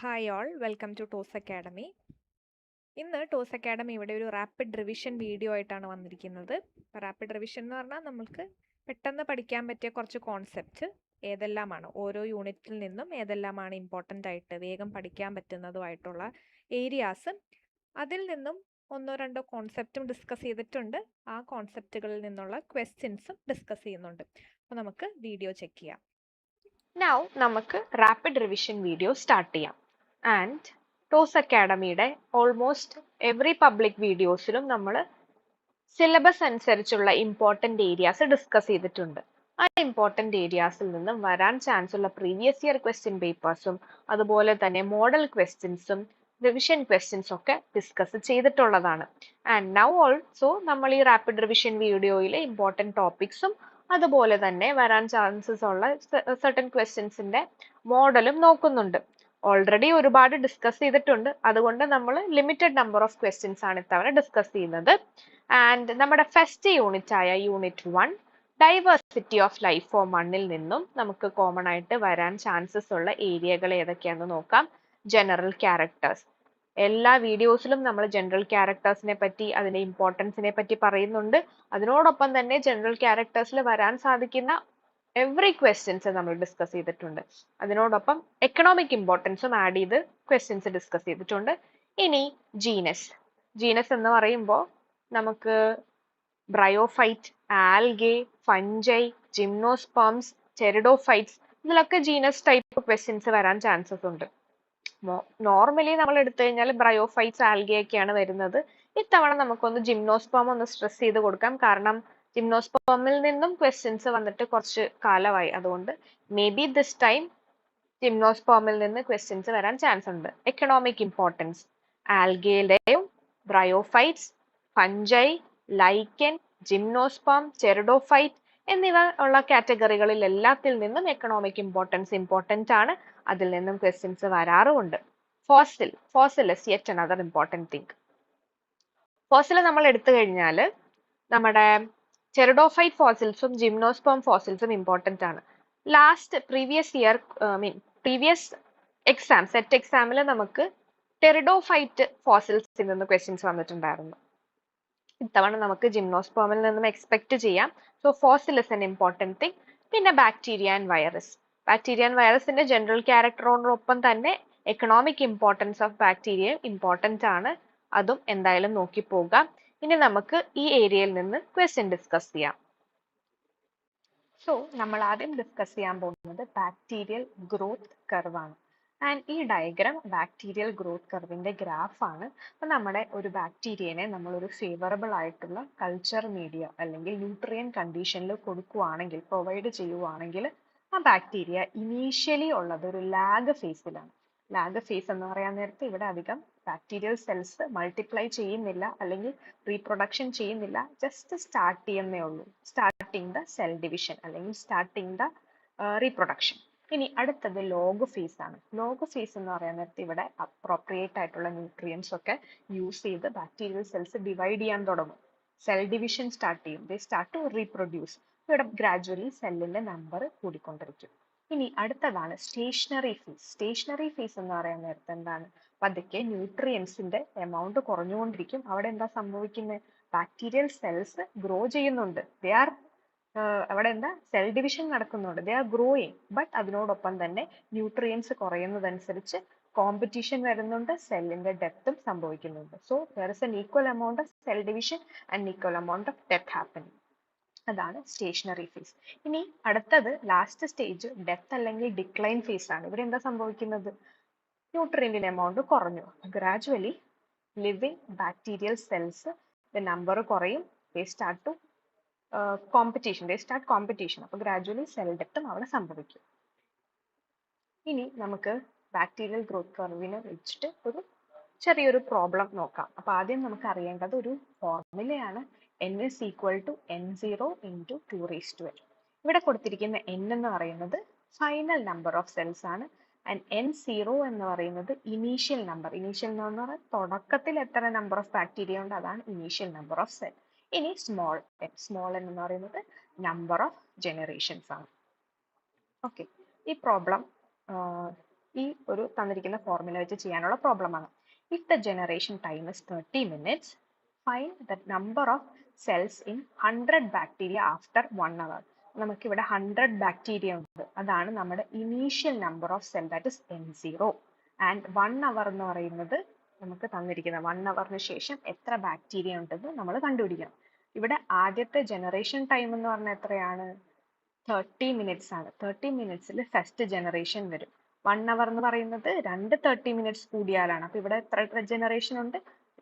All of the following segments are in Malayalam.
Hi all, welcome to Toss academy. ഇന്ന് ടോസ് അക്കാഡമി ഇവിടെ ഒരു റാപ്പിഡ് റിവിഷൻ വീഡിയോ ആയിട്ടാണ് വന്നിരിക്കുന്നത്. റാപ്പിഡ് റിവിഷൻ എന്ന് പറഞ്ഞാൽ നമ്മൾക്ക് പെട്ടെന്ന് പഠിക്കാൻ പറ്റിയ കുറച്ച് കോൺസെപ്റ്റ് ഏതെല്ലാമാണ്, ഓരോ യൂണിറ്റിൽ നിന്നും ഏതെല്ലാമാണ് ഇമ്പോർട്ടൻ്റ് ആയിട്ട് വേഗം പഠിക്കാൻ പറ്റുന്നതുമായിട്ടുള്ള ഏരിയാസ്, അതിൽ നിന്നും ഒന്നോ രണ്ടോ കോൺസെപ്റ്റും ഡിസ്കസ് ചെയ്തിട്ടുണ്ട്. ആ കോൺസെപ്റ്റുകളിൽ നിന്നുള്ള ക്വസ്റ്റ്യൻസും ഡിസ്കസ് ചെയ്യുന്നുണ്ട്. അപ്പോൾ നമുക്ക് വീഡിയോ ചെക്ക് ചെയ്യാം. Now നമുക്ക് റാപ്പിഡ് റിവിഷൻ വീഡിയോ സ്റ്റാർട്ട് ചെയ്യാം. ആൻഡ് ടോസ് അക്കാഡമിയുടെ ഓൾമോസ്റ്റ് എവറി പബ്ലിക് വീഡിയോസിലും നമ്മൾ സിലബസ് അനുസരിച്ചുള്ള ഇമ്പോർട്ടൻ്റ് ഏരിയാസ് ഡിസ്കസ് ചെയ്തിട്ടുണ്ട്. ആ ഇമ്പോർട്ടൻ്റ് ഏരിയാസിൽ നിന്നും വരാൻ ചാൻസ് ഉള്ള പ്രീവിയസ് ഇയർ ക്വസ്റ്റ്യൻ പേപ്പേഴ്സും അതുപോലെ തന്നെ മോഡൽ ക്വസ്റ്റ്യൻസും റിവിഷൻ ക്വസ്റ്റ്യൻസ് ഒക്കെ ഡിസ്കസ് ചെയ്തിട്ടുള്ളതാണ്. ആൻഡ് നൗ ഓൾസോ നമ്മൾ ഈ റാപ്പിഡ് റിവിഷൻ വീഡിയോയിലെ ഇമ്പോർട്ടൻ്റ് ടോപ്പിക്സും അതുപോലെ തന്നെ വരാൻ ചാൻസസ് ഉള്ള സർട്ടൻ ക്വസ്റ്റ്യൻസിന്റെ മോഡലും നോക്കുന്നുണ്ട്. ഓൾറെഡി ഒരുപാട് ഡിസ്കസ് ചെയ്തിട്ടുണ്ട്, അതുകൊണ്ട് നമ്മൾ ലിമിറ്റഡ് നമ്പർ ഓഫ് ക്വസ്റ്റ്യൻസ് ആണ് ഇത്തവണ ഡിസ്കസ് ചെയ്യുന്നത്. ആൻഡ് നമ്മുടെ ഫസ്റ്റ് യൂണിറ്റ് ആയ unit 1 diversity of life form 1ൽ നിന്നും നമുക്ക് കോമൺ ആയിട്ട് വരാൻ ചാൻസസ് ഉള്ള ഏരിയകൾ ഏതൊക്കെയാണെന്ന് നോക്കാം. General characters. എല്ലാ വീഡിയോസിലും നമ്മൾ ജനറൽ ക്യാരക്ടേഴ്സിനെ പറ്റി അതിന്റെ ഇമ്പോർട്ടൻസിനെ പറ്റി പറയുന്നുണ്ട്. അതിനോടൊപ്പം തന്നെ ജനറൽ ക്യാരക്ടേഴ്സിൽ വരാൻ സാധിക്കുന്ന എവറി ക്വസ്റ്റ്യൻസ് നമ്മൾ ഡിസ്കസ് ചെയ്തിട്ടുണ്ട്. അതിനോടൊപ്പം എക്കണോമിക് ഇമ്പോർട്ടൻസും ആഡ് ചെയ്ത് ക്വസ്റ്റ്യൻസ് ഡിസ്കസ് ചെയ്തിട്ടുണ്ട്. ഇനി ജീനസ് എന്ന് പറയുമ്പോൾ നമുക്ക് bryophyte, algae, fungi, gymnosperms, pteridophytes, ഇതിലൊക്കെ ജീനസ് ടൈപ്പ് ക്വസ്റ്റ്യൻസ് വരാൻ ചാൻസസ് ഉണ്ട്. നോർമലി നമ്മൾ എടുത്തു കഴിഞ്ഞാൽ ബ്രയോഫൈറ്റ്സ്, ആൽഗെ ഒക്കെയാണ് വരുന്നത്. ഇത്തവണ നമുക്കൊന്ന് ജിംനോസ്പേം ഒന്ന് സ്ട്രെസ് ചെയ്ത് കൊടുക്കാം, കാരണം ജിംനോസ്പേമിൽ നിന്നും ക്വസ്റ്റ്യൻസ് വന്നിട്ട് കുറച്ച് കാലമായി. അതുകൊണ്ട് മേ ബി ദിസ് ടൈം ജിംനോസ്പേമിൽ നിന്ന് ക്വസ്റ്റ്യൻസ് വരാൻ ചാൻസ് ഉണ്ട്. എക്കണോമിക് ഇമ്പോർട്ടൻസ് ആൽഗയിലെയും bryophytes, fungi, lichen, gymnosperm, pteridophyte എന്നിവ ഉള്ള കാറ്റഗറികളിൽ എല്ലാത്തിൽ നിന്നും എക്കണോമിക് ഇമ്പോർട്ടൻസ് ഇമ്പോർട്ടൻ്റ് ആണ്. അതിൽ നിന്നും ക്വസ്റ്റ്യൻസ് വരാറുമുണ്ട്. Fossil is yet another important thing. Fossil നമ്മൾ എടുത്തു കഴിഞ്ഞാൽ നമ്മുടെ ടെറിഡോഫൈറ്റ് ഫോസിൽസും ജിംനോസ്പേം ഫോസിൽസും ഇമ്പോർട്ടൻ്റ് ആണ്. പ്രീവിയസ് എക്സാം, സെറ്റ് എക്സാമിൽ നമുക്ക് ടെറിഡോഫൈറ്റ് ഫോസിൽസിൽ നിന്ന് ക്വസ്റ്റ്യൻസ് വന്നിട്ടുണ്ടായിരുന്നു. ഇത്തവണ നമുക്ക് ജിംനോസ്പേമിൽ നിന്നും എക്സ്പെക്ട് ചെയ്യാം. So fossil is an important thing. പിന്നെ bacteria and virus. Bacteria and വൈറസിന്റെ ജനറൽ ക്യാരക്ടറോടൊപ്പം തന്നെ economic importance of bacteria important ആണ്. അതും എന്തായാലും നോക്കി പോകാം. ഇനി നമുക്ക് ഈ ഏരിയയിൽ നിന്ന് ക്വസ്റ്റ്യൻ ഡിസ്കസ് ചെയ്യാം. സോ നമ്മൾ ആദ്യം ഡിസ്കസ് ചെയ്യാൻ പോകുന്നത് ബാക്ടീരിയൽ ഗ്രോത്ത് കർവ് ആണ്. ആൻഡ് ഈ ഡയഗ്രാം ബാക്ടീരിയൽ ഗ്രോത്ത് കർവിന്റെ ഗ്രാഫ് ആണ്. അപ്പൊ നമ്മുടെ ഒരു ബാക്ടീരിയനെ നമ്മൾ ഒരു ഫേവറബിൾ ആയിട്ടുള്ള കൾച്ചർ മീഡിയ അല്ലെങ്കിൽ ന്യൂട്രിയൻ കണ്ടീഷനിൽ കൊടുക്കുകയാണെങ്കിൽ, പ്രൊവൈഡ് ചെയ്യുവാണെങ്കിൽ, ആ ബാക്ടീരിയ ഇനീഷ്യലി ഉള്ളത് ഒരു ലാഗ് ഫേസിലാണ്. ലാഗ് ഫേസ് എന്ന് പറയാൻ നേരത്ത് ഇവിടെ അധികം ബാക്ടീരിയൽ സെൽസ് മൾട്ടിപ്ലൈ ചെയ്യുന്നില്ല അല്ലെങ്കിൽ റീപ്രൊഡക്ഷൻ ചെയ്യുന്നില്ല, ജസ്റ്റ് സ്റ്റാർട്ട് ചെയ്യുന്നേ ഉള്ളൂ. സ്റ്റാർട്ടിങ് ദ സെൽ ഡിവിഷൻ അല്ലെങ്കിൽ സ്റ്റാർട്ടിങ് ദ റീപ്രൊഡക്ഷൻ. ഇനി അടുത്തത് ലോഗ് ഫേസ് ആണ്. ലോഗ് ഫേസ് എന്ന് പറയാൻ നേരത്ത് ഇവിടെ അപ്രോപ്രിയേറ്റ് ആയിട്ടുള്ള ന്യൂട്രിയൻസ് ഒക്കെ യൂസ് ചെയ്ത് ബാക്ടീരിയൽ സെൽസ് ഡിവൈഡ് ചെയ്യാൻ തുടങ്ങും. സെൽ ഡിവിഷൻ സ്റ്റാർട്ട് ചെയ്യും. They start to reproduce. ഇവിടെ ഗ്രാജുവലി സെല്ലിന്റെ നമ്പർ കൂടിക്കൊണ്ടിരിക്കും. ഇനി അടുത്തതാണ് സ്റ്റേഷനറി ഫേസ്. സ്റ്റേഷനറി ഫേസ് എന്ന് പറയാൻ നേരത്ത് എന്താണ്, പതുക്കെ ന്യൂട്രിയൻസിന്റെ എമൗണ്ട് കുറഞ്ഞുകൊണ്ടിരിക്കും. അവിടെ എന്താ സംഭവിക്കുന്നത്, ബാക്ടീരിയൽ സെൽസ് ഗ്രോ ചെയ്യുന്നുണ്ട്. ദേ ആർ അവിടെ എന്താ സെൽ ഡിവിഷൻ നടക്കുന്നുണ്ട്. They are growing. ബട്ട് അതിനോടൊപ്പം തന്നെ ന്യൂട്രിയൻസ് കുറയുന്നതനുസരിച്ച് കോമ്പറ്റീഷൻ വരുന്നുണ്ട്, സെല്ലിന്റെ ഡെത്തും സംഭവിക്കുന്നുണ്ട്. So there is an equal amount of cell division and equal amount of death happening. അതാണ് സ്റ്റേഷനറി ഫേസ്. ഇനി അടുത്തത് ലാസ്റ്റ് സ്റ്റേജ് ഡെത്ത് അല്ലെങ്കിൽ ഡിക്ലൈൻ ഫേസ് ആണ്. ഇവിടെ എന്താ സംഭവിക്കുന്നത്, ന്യൂട്രിയന്റിന്റെ എമൗണ്ട് കുറഞ്ഞു. Gradually living bacterial cells number കുറയും. They start to competition. അപ്പൊ ഗ്രാജുവലി സെൽ ഡെത്തും അവിടെ സംഭവിക്കും. ഇനി നമുക്ക് ബാക്ടീരിയൽ ഗ്രോത്ത് കർവിനെ വെച്ചിട്ട് ഒരു ചെറിയൊരു പ്രോബ്ലം നോക്കാം. അപ്പൊ ആദ്യം നമുക്ക് അറിയേണ്ടത് ഒരു ഫോർമുലയാണ്. n is equal to n0 into 2 raised to n. ഇവിടെ കൊടുത്തിരിക്കുന്ന n എന്ന് പറയുന്നത് ഫൈനൽ നമ്പർ ഓഫ് സെൽസ് ആണ്. ആൻഡ് n0 എന്ന് പറയുന്നത് ഇനീഷ്യൽ നമ്പർ. ഇനീഷ്യൽ എന്ന് പറഞ്ഞാൽ തുടക്കത്തിൽ എത്ര നമ്പർ ഓഫ് ബാക്ടീരിയ ഉണ്ട്, അതാണ് ഇനീഷ്യൽ നമ്പർ ഓഫ് സെൽ. ഇനി സ്മോൾ n എന്ന് പറയുന്നത് നമ്പർ ഓഫ് ജനറേഷൻസ് ആണ്. ഓക്കെ, ഈ പ്രോബ്ലം ഈ ഒരു തന്നിരിക്കുന്ന ഫോർമുല വെച്ച് ചെയ്യാനുള്ള പ്രോബ്ലമാണ്. If the generation time is 30 minutes, find the number of cells in 100 bacteria after 1 hour. നമുക്കിവിടെ 100 ബാക്ടീരിയ ഉണ്ട്, അതാണ് നമ്മുടെ initial number of cell, that is N0. And 1 hour എന്ന് പറയുന്നത് നമുക്ക് തന്നിരിക്കുന്ന 1 hourന് ശേഷം എത്ര ബാക്ടീരിയ ഉണ്ടെന്ന് നമ്മൾ കണ്ടുപിടിക്കണം. ഇവിടെ ആദ്യത്തെ ജനറേഷൻ ടൈം എന്ന് പറഞ്ഞാൽ എത്രയാണ്? 30 minutes ആണ്. 30 minutesൽ ഫസ്റ്റ് ജനറേഷൻ വരും. 1 hour എന്ന് പറയുന്നത് 30 minutes കൂടിയാലാണ്. അപ്പൊ ഇവിടെ എത്ര ജനറേഷൻ ഉണ്ട്?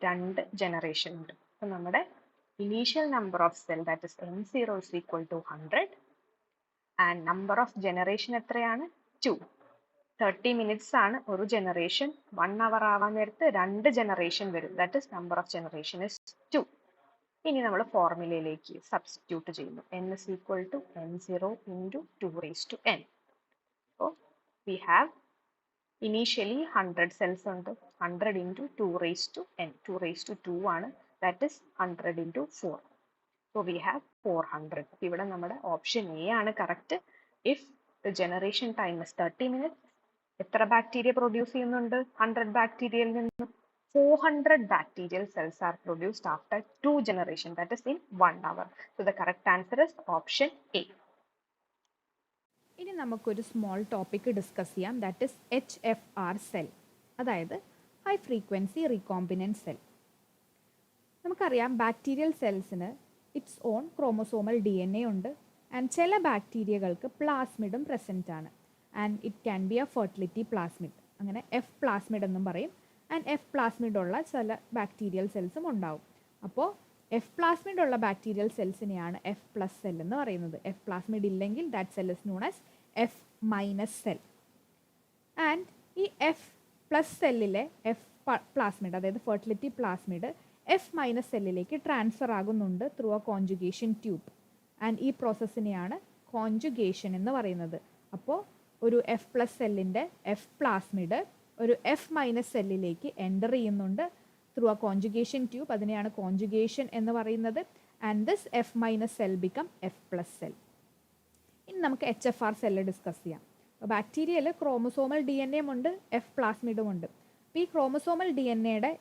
2 ജനറേഷൻ ഉണ്ട്. അപ്പൊ നമ്മുടെ initial number of cell, that is N0 is equal to 100 and number of generation എത്രയാണ്? 2. 30 minutes ആണ് ഒരു ജനറേഷൻ. 1 hour ആവാൻ നേരത്ത് 2 ജനറേഷൻ വരും, that is number of generation is 2. ഇനി നമ്മൾ ഫോർമുലയിലേക്ക് സബ്സ്റ്റിറ്റ്യൂട്ട് ചെയ്യുന്നു. n is equal to n0 into 2 raised to n. So we have initially 100 cells ഉണ്ട്. 100 into 2 raised to n. 2 raised to 2 ആണ്, that is 100 into 4. So we have 400. ഇവിടെ നമ്മുടെ ഓപ്ഷൻ എ ആണ് correct. If the generation time is 30 minutes, എത്ര ബാക്ടീരിയ പ്രൊഡ്യൂസ് ചെയ്യുന്നുണ്ട്? 100 ബാക്ടീരിയയിൽ നിന്ന് 400 bacterial cells are produced after 2 generations, that is in 1 hour. So the correct answer is option A. ഇനി നമുക്കൊരു സ്മോൾ ടോപ്പിക് ഡിസ്കസ് ചെയ്യാം, ദാറ്റ് ഇസ് HFR സെൽ, അതായത് ഹൈ ഫ്രീക്വൻസി റീകോമ്പിനൻറ്റ് സെൽ. നമുക്കറിയാം ബാക്ടീരിയൽ സെൽസിന് ഇറ്റ്സ് ഓൺ ക്രോമോസോമൽ DNA ഉണ്ട്, ആൻഡ് ചില ബാക്ടീരിയകൾക്ക് പ്ലാസ്മിഡും പ്രസൻറ്റ് ആണ്, and it can be a fertility plasmid, അങ്ങനെ F പ്ലാസ്മിഡ് എന്നും പറയും. ആൻഡ് F പ്ലാസ്മിഡ് ഉള്ള ചില ബാക്ടീരിയൽ സെൽസും ഉണ്ടാവും. അപ്പോൾ F പ്ലാസ്മിഡ് ഉള്ള ബാക്ടീരിയൽ സെൽസിനെയാണ് F പ്ലസ് സെൽ എന്ന് പറയുന്നത്. F പ്ലാസ്മിഡ് ഇല്ലെങ്കിൽ that cell is known as F minus cell. And ഈ F പ്ലസ് സെല്ലിലെ F പ്ലാസ്മിഡ്, അതായത് ഫെർട്ടിലിറ്റി പ്ലാസ്മിഡ്, F മൈനസ് സെല്ലിലേക്ക് ട്രാൻസ്ഫർ ആകുന്നുണ്ട് through a conjugation tube. And ഈ പ്രോസസ്സിനെയാണ് കോൺജുഗേഷൻ എന്ന് പറയുന്നത്. അപ്പോൾ ഒരു F പ്ലസ് സെല്ലിൻ്റെ F പ്ലാസ്മിഡ് ഒരു F മൈനസ് സെല്ലിലേക്ക് എൻ്റർ ചെയ്യുന്നുണ്ട് ത്രൂ എ കോൺജുഗേഷൻ ട്യൂബ്. അതിനെയാണ് കോൺജുഗേഷൻ എന്ന് പറയുന്നത്. And this F minus cell become F plus cell. ഇനി നമുക്ക് HFR സെല്ല് ഡിസ്കസ് ചെയ്യാം. അപ്പോൾ ബാക്ടീരിയയിൽ ക്രോമോസോമൽ DNA ഉണ്ട്, F പ്ലാസ്മിഡും ഉണ്ട്. അപ്പോൾ ഈ ക്രോമോസോമൽ DNAയുടെ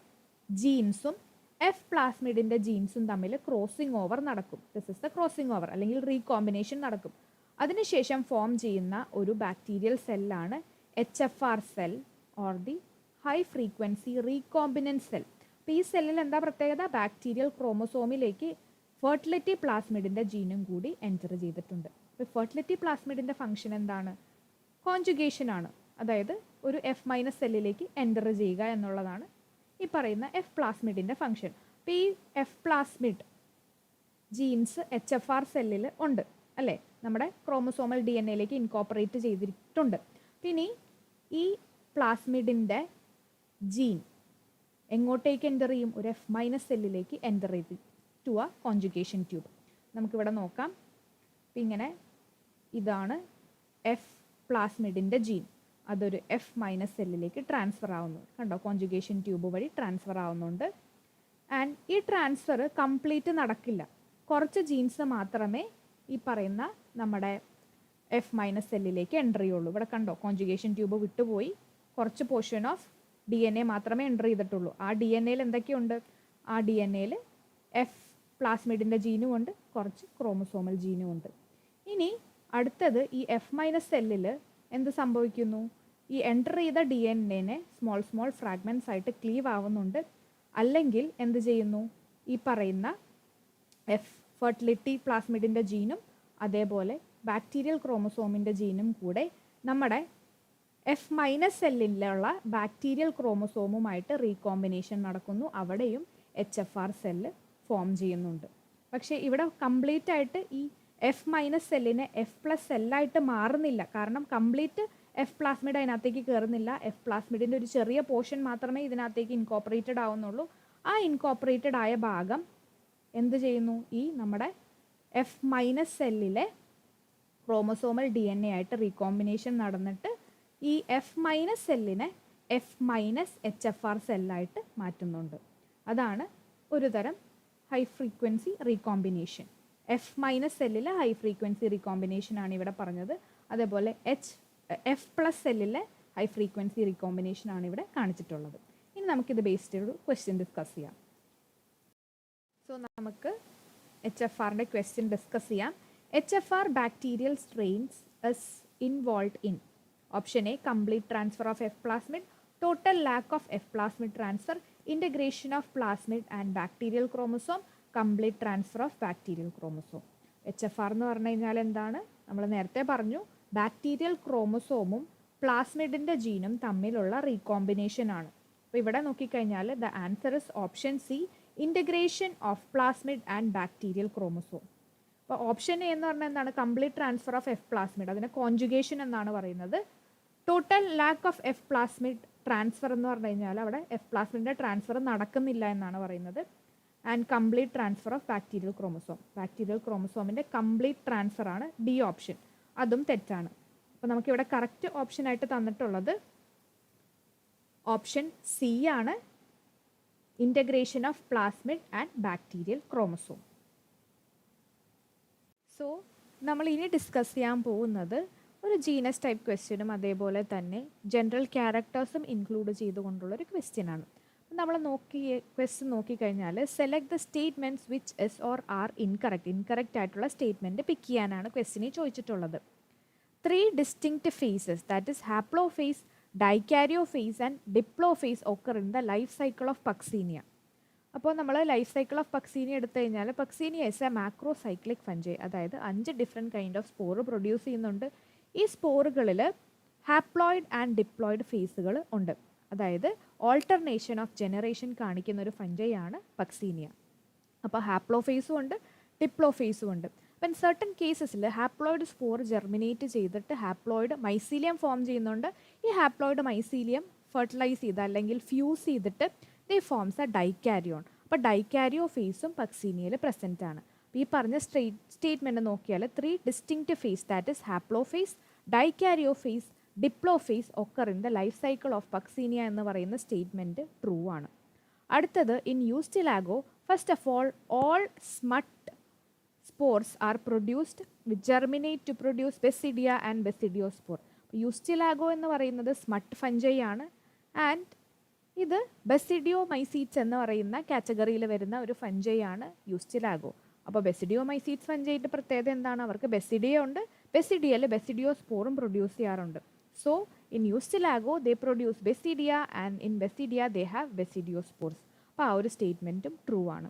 ജീൻസും F പ്ലാസ്മിഡിൻ്റെ ജീൻസും തമ്മിൽ ക്രോസിംഗ് ഓവർ നടക്കും. This is the crossing over, അല്ലെങ്കിൽ റീകോമ്പിനേഷൻ നടക്കും. അതിനുശേഷം ഫോം ചെയ്യുന്ന ഒരു ബാക്ടീരിയൽ സെല്ലാണ് HFR cell or the high frequency recombinant cell. അപ്പോൾ ഈ സെല്ലിൽ എന്താ പ്രത്യേകത? ബാക്ടീരിയൽ ക്രോമോസോമിലേക്ക് ഫെർട്ടിലിറ്റി പ്ലാസ്മിഡിൻ്റെ ജീനും കൂടി എൻറ്റർ ചെയ്തിട്ടുണ്ട്. അപ്പോൾ ഫെർട്ടിലിറ്റി പ്ലാസ്മിഡിൻ്റെ ഫംഗ്ഷൻ എന്താണ്? കോൺജുഗേഷൻ ആണ്, അതായത് ഒരു F മൈനസ് സെല്ലിലേക്ക് എൻറ്റർ ചെയ്യുക എന്നുള്ളതാണ് ഈ പറയുന്ന F പ്ലാസ്മിഡിൻ്റെ ഫംഗ്ഷൻ. അപ്പോൾ ഈ F പ്ലാസ്മിഡ് ജീൻസ് HFR സെല്ലിൽ ഉണ്ട് അല്ലേ, നമ്മുടെ ക്രോമോസോമൽ DNAയിലേക്ക് ഇൻകോപ്പറേറ്റ് ചെയ്തിട്ടുണ്ട്. പിന്നെ ഈ പ്ലാസ്മിഡിൻ്റെ ജീൻ എങ്ങോട്ടേക്ക് എൻ്റർ ചെയ്യും? ഒരു F മൈനസ് സെല്ലിലേക്ക് എൻ്റർ ചെയ്ത് ടു എ കോൺജുഗേഷൻ ട്യൂബ്. നമുക്കിവിടെ നോക്കാം. അപ്പം ഇങ്ങനെ ഇതാണ് F പ്ലാസ്മിഡിൻ്റെ ജീൻ, അതൊരു F മൈനസ് സെല്ലിലേക്ക് ട്രാൻസ്ഫർ ആവുന്നു. കണ്ടോ, കോൺജുഗേഷൻ ട്യൂബ് വഴി ട്രാൻസ്ഫർ ആവുന്നുണ്ട്. ആൻഡ് ഈ ട്രാൻസ്ഫർ കംപ്ലീറ്റ് നടക്കില്ല, കുറച്ച് ജീൻസ് മാത്രമേ ഈ പറയുന്ന നമ്മുടെ F മൈനസ് സെല്ലിലേക്ക് എൻ്റർ ചെയ്യുള്ളൂ. ഇവിടെ കണ്ടോ, കോൺജുഗേഷൻ ട്യൂബ് വിട്ടുപോയി, കുറച്ച് പോർഷൻ ഓഫ് DNA മാത്രമേ എൻ്റർ ചെയ്തിട്ടുള്ളൂ. ആ DNAയിൽ എന്തൊക്കെയുണ്ട്? ആ DNAയിൽ F പ്ലാസ്മിഡിൻ്റെ ജീനും ഉണ്ട്, കുറച്ച് ക്രോമോസോമൽ ജീനും ഉണ്ട്. ഇനി അടുത്തത് ഈ F മൈനസ് സെല്ലിൽ എന്ത് സംഭവിക്കുന്നു? ഈ എൻ്റർ ചെയ്ത DNA സ്മോൾ സ്മോൾ ഫ്രാഗ്മെൻറ്റ്സ് ആയിട്ട് ക്ലീവ് ആവുന്നുണ്ട്. അല്ലെങ്കിൽ എന്ത് ചെയ്യുന്നു? ഈ പറയുന്ന F ഫെർട്ടിലിറ്റി പ്ലാസ്മിഡിൻ്റെ ജീനും അതേപോലെ ബാക്ടീരിയൽ ക്രോമോസോമിൻ്റെ ജീനും കൂടെ നമ്മുടെ F മൈനസ് സെല്ലിലുള്ള ബാക്ടീരിയൽ ക്രോമോസോമുമായിട്ട് റീകോമ്പിനേഷൻ നടക്കുന്നു. അവിടെയും HFR സെല്ല് ഫോം ചെയ്യുന്നുണ്ട്. പക്ഷേ ഇവിടെ കംപ്ലീറ്റ് ആയിട്ട് ഈ F മൈനസ് സെല്ലിനെ F പ്ലസ് സെല്ലായിട്ട് മാറുന്നില്ല, കാരണം കംപ്ലീറ്റ് F പ്ലാസ്മിഡ് അതിനകത്തേക്ക് കയറുന്നില്ല. F പ്ലാസ്മിഡിൻ്റെ ഒരു ചെറിയ പോർഷൻ മാത്രമേ ഇതിനകത്തേക്ക് ഇൻകോപ്പറേറ്റഡ് ആവുന്നുള്ളൂ. ആ ഇൻകോപ്പറേറ്റഡ് ആയ ഭാഗം എന്ത് ചെയ്യുന്നു? ഈ നമ്മുടെ F മൈനസ് സെല്ലിലെ ക്രോമോസോമൽ DNA ആയിട്ട് റീകോമ്പിനേഷൻ നടന്നിട്ട് ഈ F മൈനസ് സെല്ലിനെ F മൈനസ് HFR സെല്ലായിട്ട് മാറ്റുന്നുണ്ട്. അതാണ് ഒരു തരം high frequency recombination. F minus സെല്ലിലെ ഹൈ ഫ്രീക്വൻസി റീകോമ്പിനേഷൻ ആണ് ഇവിടെ പറഞ്ഞത്. അതേപോലെ F പ്ലസ് സെല്ലിലെ ഹൈ ഫ്രീക്വൻസി റീകോമ്പിനേഷൻ ആണ് ഇവിടെ കാണിച്ചിട്ടുള്ളത്. ഇനി നമുക്കിത് ബേസ്ഡ് ഒരു ക്വസ്റ്റ്യൻ ഡിസ്കസ് ചെയ്യാം. സോ നമുക്ക് HFRന്റെ ക്വസ്റ്റ്യൻ ഡിസ്കസ് ചെയ്യാം. HFR bacterial strains is involve in option A complete transfer of F plasmid, total lack of F plasmid transfer, integration of plasmid and bacterial chromosome, complete transfer of bacterial chromosome. HFR എന്ന് പറഞ്ഞു കഴിഞ്ഞാൽ എന്താണ്? നമ്മൾ നേരത്തെ പറഞ്ഞു ബാക്ടീരിയൽ ക്രോമസോമും പ്ലാസ്മിഡിൻ്റെ ജീനും തമ്മിലുള്ള റീകോമ്പിനേഷൻ ആണ്. അപ്പോൾ ഇവിടെ നോക്കിക്കഴിഞ്ഞാൽ the answer is option C, integration of plasmid and bacterial chromosome. അപ്പോൾ ഓപ്ഷൻ എ എന്ന് പറഞ്ഞാൽ എന്താണ്? Complete transfer of F plasmid, അതിനെ കോൺജുഗേഷൻ എന്നാണ് പറയുന്നത്. Total lack of F plasmid transfer എന്ന് പറഞ്ഞു കഴിഞ്ഞാൽ അവിടെ എഫ് പ്ലാസ്മിഡിൻ്റെ ട്രാൻസ്ഫർ നടക്കുന്നില്ല എന്നാണ് പറയുന്നത്. And complete transfer of bacterial chromosome, bacterial ക്രോമസോമിൻ്റെ കംപ്ലീറ്റ് ട്രാൻസ്ഫർ ആണ് ഡി ഓപ്ഷൻ. അതും തെറ്റാണ്. അപ്പോൾ നമുക്കിവിടെ കറക്റ്റ് ഓപ്ഷനായിട്ട് തന്നിട്ടുള്ളത് ഓപ്ഷൻ സി ആണ്, integration of plasmid and bacterial chromosome. So നമ്മൾ ഇനി ഡിസ്കസ് ചെയ്യാൻ പോകുന്നത് ഒരു ജീനസ് ടൈപ്പ് ക്വസ്റ്റ്യനും അതേപോലെ തന്നെ ജനറൽ ക്യാരക്ടേഴ്സും ഇൻക്ലൂഡ് ചെയ്തുകൊണ്ടുള്ളൊരു ക്വസ്റ്റ്യൻ ആണ്. നമ്മൾ ക്വസ്റ്റ്യൻ നോക്കിക്കഴിഞ്ഞാൽ select the statements which is or are incorrect ആയിട്ടുള്ള സ്റ്റേറ്റ്മെൻറ്റ് പിക്ക് ചെയ്യാനാണ് ക്വസ്റ്റ്യനിൽ ചോദിച്ചിട്ടുള്ളത്. 3 distinct phases that is haplophase, dikaryophase and diplophase occur in the life cycle of Puccinia. അപ്പോൾ നമ്മൾ ലൈഫ് സൈക്കിൾ ഓഫ് പക്സീനിയ എടുത്തു കഴിഞ്ഞാൽ Puccinia is a macrocyclic fungi, അതായത് 5 different kind of spore produce ചെയ്യുന്നുണ്ട്. ഈ സ്പോറുകളിൽ ഹാപ്ലോയിഡ് ആൻഡ് ഡിപ്ലോയിഡ് ഫേസുകൾ ഉണ്ട്, അതായത് ഓൾട്ടർനേഷൻ ഓഫ് ജനറേഷൻ കാണിക്കുന്ന ഒരു ഫഞ്ചൈ ആണ് പക്സീനിയ. അപ്പോൾ ഹാപ്ലോഫേസും ഉണ്ട്, ഡിപ്ലോഫേസും ഉണ്ട്. അപ്പം സർട്ടൻ കേസസിൽ ഹാപ്ലോയിഡ് സ്പോർ ജെർമിനേറ്റ് ചെയ്തിട്ട് ഹാപ്ലോയിഡ് മൈസീലിയം ഫോം ചെയ്യുന്നുണ്ട്. ഈ ഹാപ്ലോയിഡ് മൈസീലിയം ഫെർട്ടിലൈസ് ചെയ്ത് അല്ലെങ്കിൽ ഫ്യൂസ് ചെയ്തിട്ട് ദേ ഫോംസ് എ ഡൈകാരിയോൺ. അപ്പോൾ ഡൈകാരിയോ ഫേസും പക്സീനിയയിൽ പ്രസൻറ്റ് ആണ്. ഈ പറഞ്ഞ സ്റ്റേറ്റ്മെൻറ്റ് നോക്കിയാൽ 3 distinct phase that is haplophase, dikaryophase, diplophase occur in the life cycle of Puccinia എന്ന് പറയുന്ന സ്റ്റേറ്റ്മെൻറ്റ് ട്രൂ ആണ്. അടുത്തത് in Ustilago first of all smut spores are produced which germinate to produce basidia and basidiospore. Ustilago എന്ന് പറയുന്നത് സ്മട്ട് ഫഞ്ചൈ ആണ് ആൻഡ് ഇത് ബെസിഡിയോമൈസീറ്റ്സ് എന്ന് പറയുന്ന കാറ്റഗറിയിൽ വരുന്ന ഒരു ഫഞ്ചൈ ആണ് യൂസ്റ്റിലാഗോ. അപ്പോൾ ബെസിഡിയോമൈസീറ്റ്സ് ഫഞ്ചൈൻ്റെ പ്രത്യേകത എന്താണ്? അവർക്ക് ബെസിഡിയ ഉണ്ട്, ബെസിഡിയയിൽ ബെസിഡിയോസ്പോറും പ്രൊഡ്യൂസ് ചെയ്യാറുണ്ട്. So in Ustilago they produce basidia and in basidia they have basidiospores. അപ്പോൾ ആ ഒരു സ്റ്റേറ്റ്മെൻറ്റും ട്രൂ ആണ്.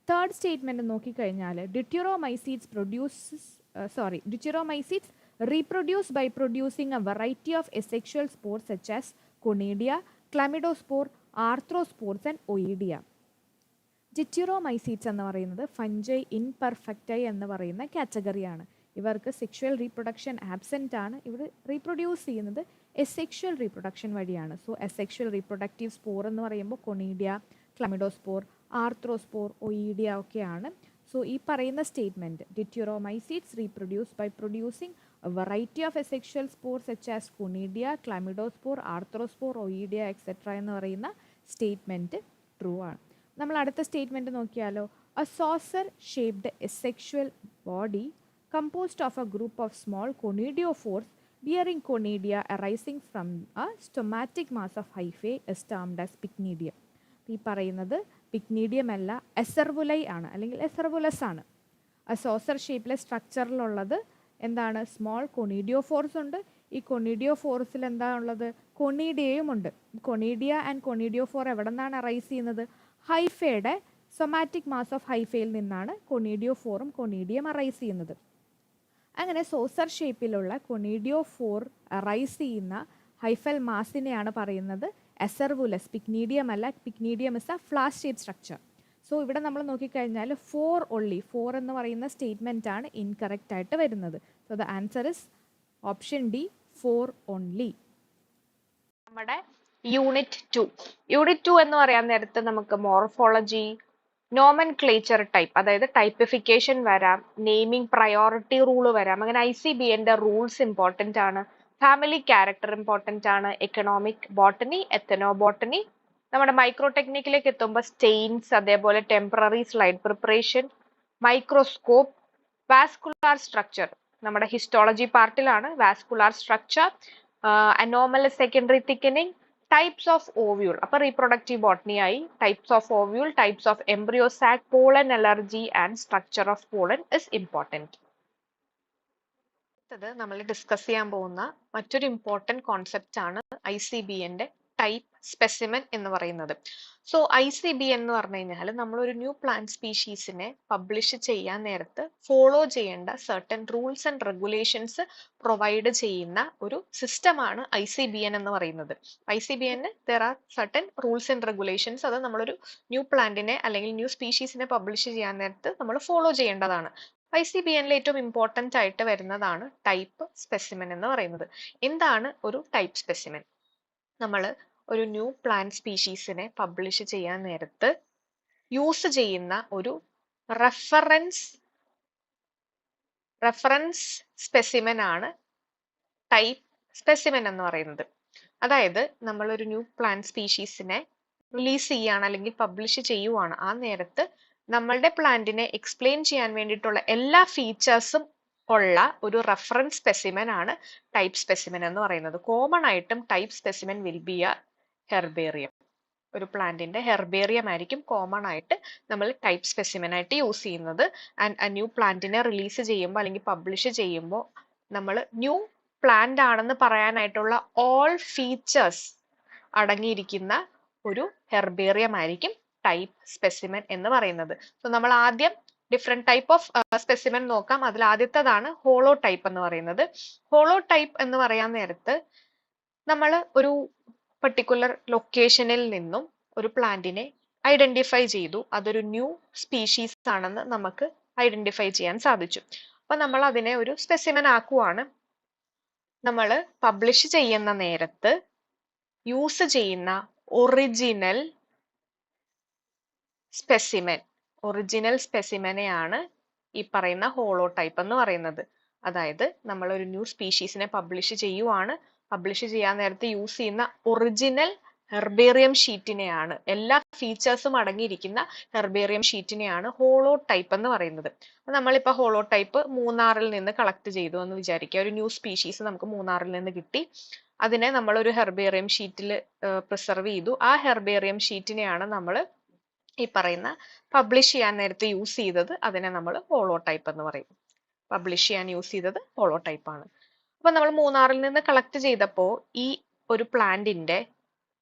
തേർഡ് സ്റ്റേറ്റ്മെൻറ്റ് നോക്കിക്കഴിഞ്ഞാൽ deuteromycetes reproduce by producing a variety of asexual spores such as conidia, chlamydospore, arthrospores and oidia. Deuteromycetes എന്ന് പറയുന്നത് ഫഞ്ചൈ ഇൻപെർഫെക്റ്റൈ എന്ന് പറയുന്ന കാറ്റഗറിയാണ്. ഇവർക്ക് സെക്ഷുവൽ റീപ്രൊഡക്ഷൻ ആബ്സെൻ്റ് ആണ്. ഇവർ റീപ്രൊഡ്യൂസ് ചെയ്യുന്നത് എസെക്ഷുവൽ റീപ്രൊഡക്ഷൻ വഴിയാണ്. സോ എസെക്ഷുവൽ റീപ്രൊഡക്റ്റീവ് സ്പോർ എന്ന് പറയുമ്പോൾ കൊണീഡിയ, ക്ലമിഡോസ്പോർ, ആർത്രോസ്പോർ, ഒയിഡിയ ഒക്കെയാണ്. സോ ഈ പറയുന്ന statement deuteromycetes reproduce by producing a variety of asexual spore such as conidia, chlamydospore, arthrospore, oidia etcetera എന്ന് പറയുന്ന സ്റ്റേറ്റ്മെൻറ്റ് ട്രൂ ആണ്. നമ്മൾ അടുത്ത സ്റ്റേറ്റ്മെൻറ്റ് നോക്കിയാലോ. A saucer shaped asexual body composed of a group of small conidiophores bearing conidia arising from a stomatic mass of hyphae is termed as pycnidium. ഈ പറയുന്നത് പിക്നീഡിയം അല്ല, എസർവുലൈ ആണ് അല്ലെങ്കിൽ എസർവുലസ് ആണ്. ആ സോസർ ഷേപ്പിലെ സ്ട്രക്ചറിലുള്ളത് എന്താണ്? സ്മോൾ കൊണീഡിയോഫോർസ് ഉണ്ട്. ഈ കൊണീഡിയോഫോർസിൽ എന്താ ഉള്ളത്? കൊണീഡിയയും ഉണ്ട്. കൊണീഡിയ ആൻഡ് കൊണീഡിയോഫോർ എവിടെ നിന്നാണ് അറൈസ് ചെയ്യുന്നത്? ഹൈഫയുടെ സൊമാറ്റിക് മാസ് ഓഫ് ഹൈഫയിൽ നിന്നാണ് കൊണീഡിയോഫോറും കൊണീഡിയം അറൈസ് ചെയ്യുന്നത്. അങ്ങനെ സോസർ ഷേപ്പിലുള്ള കൊണീഡിയോഫോർ അറൈസ് ചെയ്യുന്ന ഹൈഫൽ മാസിനെയാണ് പറയുന്നത് എസർവുലസ്. പിക്നീഡിയം അല്ല, pycnidium is a flask shape structure. So ഇവിടെ നമ്മൾ നോക്കിക്കഴിഞ്ഞാൽ 4 എന്ന് പറയുന്ന സ്റ്റേറ്റ്മെൻ്റ് ആണ് ഇൻകറക്റ്റ് ആയിട്ട് വരുന്നത്. So the answer is option D, 4 only. നമ്മുടെ യൂണിറ്റ് 2 എന്ന് പറയാൻ നേരത്ത് നമുക്ക് മോർഫോളജി, നോമൻക്ലേച്ചർ ടൈപ്പ്, അതായത് ടൈപ്പിഫിക്കേഷൻ വരാം, നെയിമിംഗ് പ്രയോറിറ്റി റൂൾ വരാം. അങ്ങനെ ICBNന്റെ റൂൾസ് ഇമ്പോർട്ടൻ്റ് ആണ്, ഫാമിലി ക്യാരക്ടർ ഇമ്പോർട്ടൻ്റ് ആണ്, എക്കണോമിക് ബോട്ടണി, എത്തനോ ബോട്ടണി. നമ്മുടെ മൈക്രോ ടെക്നിക്കിലേക്ക് എത്തുമ്പോൾ സ്റ്റെയിൻസ്, അതേപോലെ temporary slide preparation, microscope, vascular structure നമ്മുടെ ഹിസ്റ്റോളജി പാർട്ടിലാണ്. Vascular structure, anomalous secondary thickening, types of ovule. അപ്പൊ റീപ്രൊഡക്റ്റീവ് ബോട്ടണി ആയി. Types of ovule, types of embryo sac, pollen allergy and structure of pollen is important. അടുത്തത് നമ്മൾ ഡിസ്കസ് ചെയ്യാൻ പോകുന്ന മറ്റൊരു ഇമ്പോർട്ടൻറ്റ് കോൺസെപ്റ്റ് ആണ് ICBNന്റെ ടൈപ്പ് സ്പെസിമെൻ എന്ന് പറയുന്നത്. സോ ICBN എന്ന് പറഞ്ഞു കഴിഞ്ഞാൽ നമ്മളൊരു ന്യൂ പ്ലാന്റ് സ്പീഷീസിനെ പബ്ലിഷ് ചെയ്യാൻ നേരത്ത് ഫോളോ ചെയ്യേണ്ട certain rules and regulations provide ചെയ്യുന്ന ഒരു സിസ്റ്റമാണ് ICBN എന്ന് പറയുന്നത്. ICBN there are certain rules and regulations. അത് നമ്മളൊരു ന്യൂ പ്ലാന്റിനെ അല്ലെങ്കിൽ ന്യൂ സ്പീഷീസിനെ പബ്ലിഷ് ചെയ്യാൻ നേരത്ത് നമ്മൾ ഫോളോ ചെയ്യേണ്ടതാണ്. ICBNൽ ഏറ്റവും ഇമ്പോർട്ടൻ്റ് ആയിട്ട് വരുന്നതാണ് ടൈപ്പ് സ്പെസിമെൻ എന്ന് പറയുന്നത്. എന്താണ് ഒരു ടൈപ്പ് സ്പെസിമെൻ? നമ്മൾ ഒരു ന്യൂ പ്ലാന്റ് സ്പീഷീസിനെ പബ്ലിഷ് ചെയ്യാൻ നേരത്ത് യൂസ് ചെയ്യുന്ന ഒരു റെഫറൻസ് സ്പെസിമെൻ ആണ് ടൈപ്പ് സ്പെസിമെൻ എന്ന് പറയുന്നത്. അതായത് നമ്മളൊരു ന്യൂ പ്ലാന്റ് സ്പീഷീസിനെ റിലീസ് ചെയ്യുകയാണ് അല്ലെങ്കിൽ പബ്ലിഷ് ചെയ്യുവാണ്, ആ നേരത്ത് നമ്മളുടെ പ്ലാന്റിനെ എക്സ്പ്ലെയിൻ ചെയ്യാൻ വേണ്ടിയിട്ടുള്ള എല്ലാ ഫീച്ചേഴ്സും ഉള്ള ഒരു റെഫറൻസ് സ്പെസിമെൻ ആണ് ടൈപ്പ് സ്പെസിമെൻ എന്ന് പറയുന്നത്. കോമൺ ആയിട്ടും type specimen will be A herbarium. ഒരു പ്ലാന്റിന്റെ ഹെർബേറിയം ആയിരിക്കും കോമൺ ആയിട്ട് നമ്മൾ ടൈപ്പ് സ്പെസിമെൻ ആയിട്ട് യൂസ് ചെയ്യുന്നത്. ആൻഡ് ന്യൂ പ്ലാന്റിനെ റിലീസ് ചെയ്യുമ്പോൾ അല്ലെങ്കിൽ പബ്ലിഷ് ചെയ്യുമ്പോൾ നമ്മൾ ന്യൂ പ്ലാന്റ് ആണെന്ന് പറയാനായിട്ടുള്ള ഓൾ ഫീച്ചേഴ്സ് അടങ്ങിയിരിക്കുന്ന ഒരു ഹെർബേറിയം ആയിരിക്കും ടൈപ്പ് സ്പെസിമെൻ എന്ന് പറയുന്നത്. സോ നമ്മൾ ആദ്യം ഡിഫറെന്റ് ടൈപ്പ് ഓഫ് സ്പെസിമെൻ നോക്കാം. അതിൽ ആദ്യത്തേതാണ് ഹോളോ ടൈപ്പ് എന്ന് പറയുന്നത്. ഹോളോ ടൈപ്പ് എന്ന് പറയാൻ നേരത്ത് നമ്മൾ ഒരു പർട്ടിക്കുലർ ലൊക്കേഷനിൽ നിന്നും ഒരു പ്ലാന്റിനെ ഐഡന്റിഫൈ ചെയ്തു, അതൊരു ന്യൂ സ്പീഷീസ് ആണെന്ന് നമുക്ക് ഐഡന്റിഫൈ ചെയ്യാൻ സാധിച്ചു. അപ്പൊ നമ്മൾ അതിനെ ഒരു സ്പെസിമെൻ ആക്കുവാണ്. നമ്മൾ പബ്ലിഷ് ചെയ്യുന്ന നേരത്ത് യൂസ് ചെയ്യുന്ന ഒറിജിനൽ സ്പെസിമെനെയാണ് ഈ പറയുന്ന ഹോളോ ടൈപ്പ് എന്ന് പറയുന്നത്. അതായത് നമ്മൾ ഒരു ന്യൂ സ്പീഷീസിനെ പബ്ലിഷ് ചെയ്യുവാണ്, പബ്ലിഷ് ചെയ്യാൻ നേരത്തെ യൂസ് ചെയ്യുന്ന ഒറിജിനൽ ഹെർബേറിയം ഷീറ്റിനെയാണ്, എല്ലാ ഫീച്ചേഴ്സും അടങ്ങിയിരിക്കുന്ന ഹെർബേറിയം ഷീറ്റിനെയാണ് ഹോളോ ടൈപ്പ് എന്ന് പറയുന്നത്. നമ്മളിപ്പോൾ ഹോളോ ടൈപ്പ് മൂന്നാറിൽ നിന്ന് കളക്ട് ചെയ്തു എന്ന് വിചാരിക്കുക. ഒരു ന്യൂ സ്പീഷീസ് നമുക്ക് മൂന്നാറിൽ നിന്ന് കിട്ടി, അതിനെ നമ്മൾ ഒരു ഹെർബേറിയം ഷീറ്റിൽ പ്രിസർവ് ചെയ്തു. ആ ഹെർബേറിയം ഷീറ്റിനെയാണ് നമ്മൾ ഈ പറയുന്ന പബ്ലിഷ് ചെയ്യാൻ നേരത്തെ യൂസ് ചെയ്തത്. അതിനെ നമ്മൾ ഹോളോ ടൈപ്പ് എന്ന് പറയും. പബ്ലിഷ് ചെയ്യാൻ യൂസ് ചെയ്തത് ഹോളോ ടൈപ്പ് ആണ്. അപ്പൊ നമ്മൾ മൂന്നാറിൽ നിന്ന് കളക്ട് ചെയ്തപ്പോൾ ഈ ഒരു പ്ലാന്റിന്റെ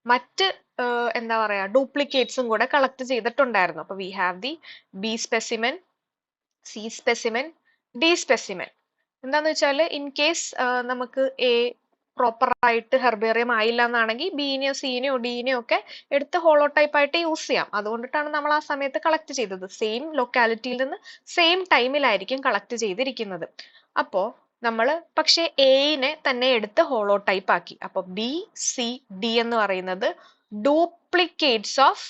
മറ്റ് എന്താ പറയാ ഡ്യൂപ്ലിക്കേറ്റ്സും കൂടെ കളക്ട് ചെയ്തിട്ടുണ്ടായിരുന്നു. അപ്പൊ V have the B specimen, C specimen, D specimen. എന്താന്ന് വെച്ചാൽ ഇൻ കേസ് നമുക്ക് എ പ്രോപ്പർ ആയിട്ട് ഹെർബേറിയം ആയില്ല എന്നാണെങ്കിൽ ബിനെയോ സിനെയോ ഡിനെയോ ഒക്കെ എടുത്ത് ഹോളോ ടൈപ്പ് ആയിട്ട് യൂസ് ചെയ്യാം. അതുകൊണ്ടിട്ടാണ് നമ്മൾ ആ സമയത്ത് കളക്ട് ചെയ്തത്. സെയിം ലൊക്കാലിറ്റിയിൽ നിന്ന് സെയിം ടൈമിലായിരിക്കും കളക്ട് ചെയ്തിരിക്കുന്നത്. അപ്പോ നമ്മൾ പക്ഷെ എനെ തന്നെ എടുത്ത് ഹോളോ ടൈപ്പ് ആക്കി. അപ്പൊ ബി സി ഡി എന്ന് പറയുന്നത് ഡ്യൂപ്ലിക്കേറ്റ്സ് ഓഫ്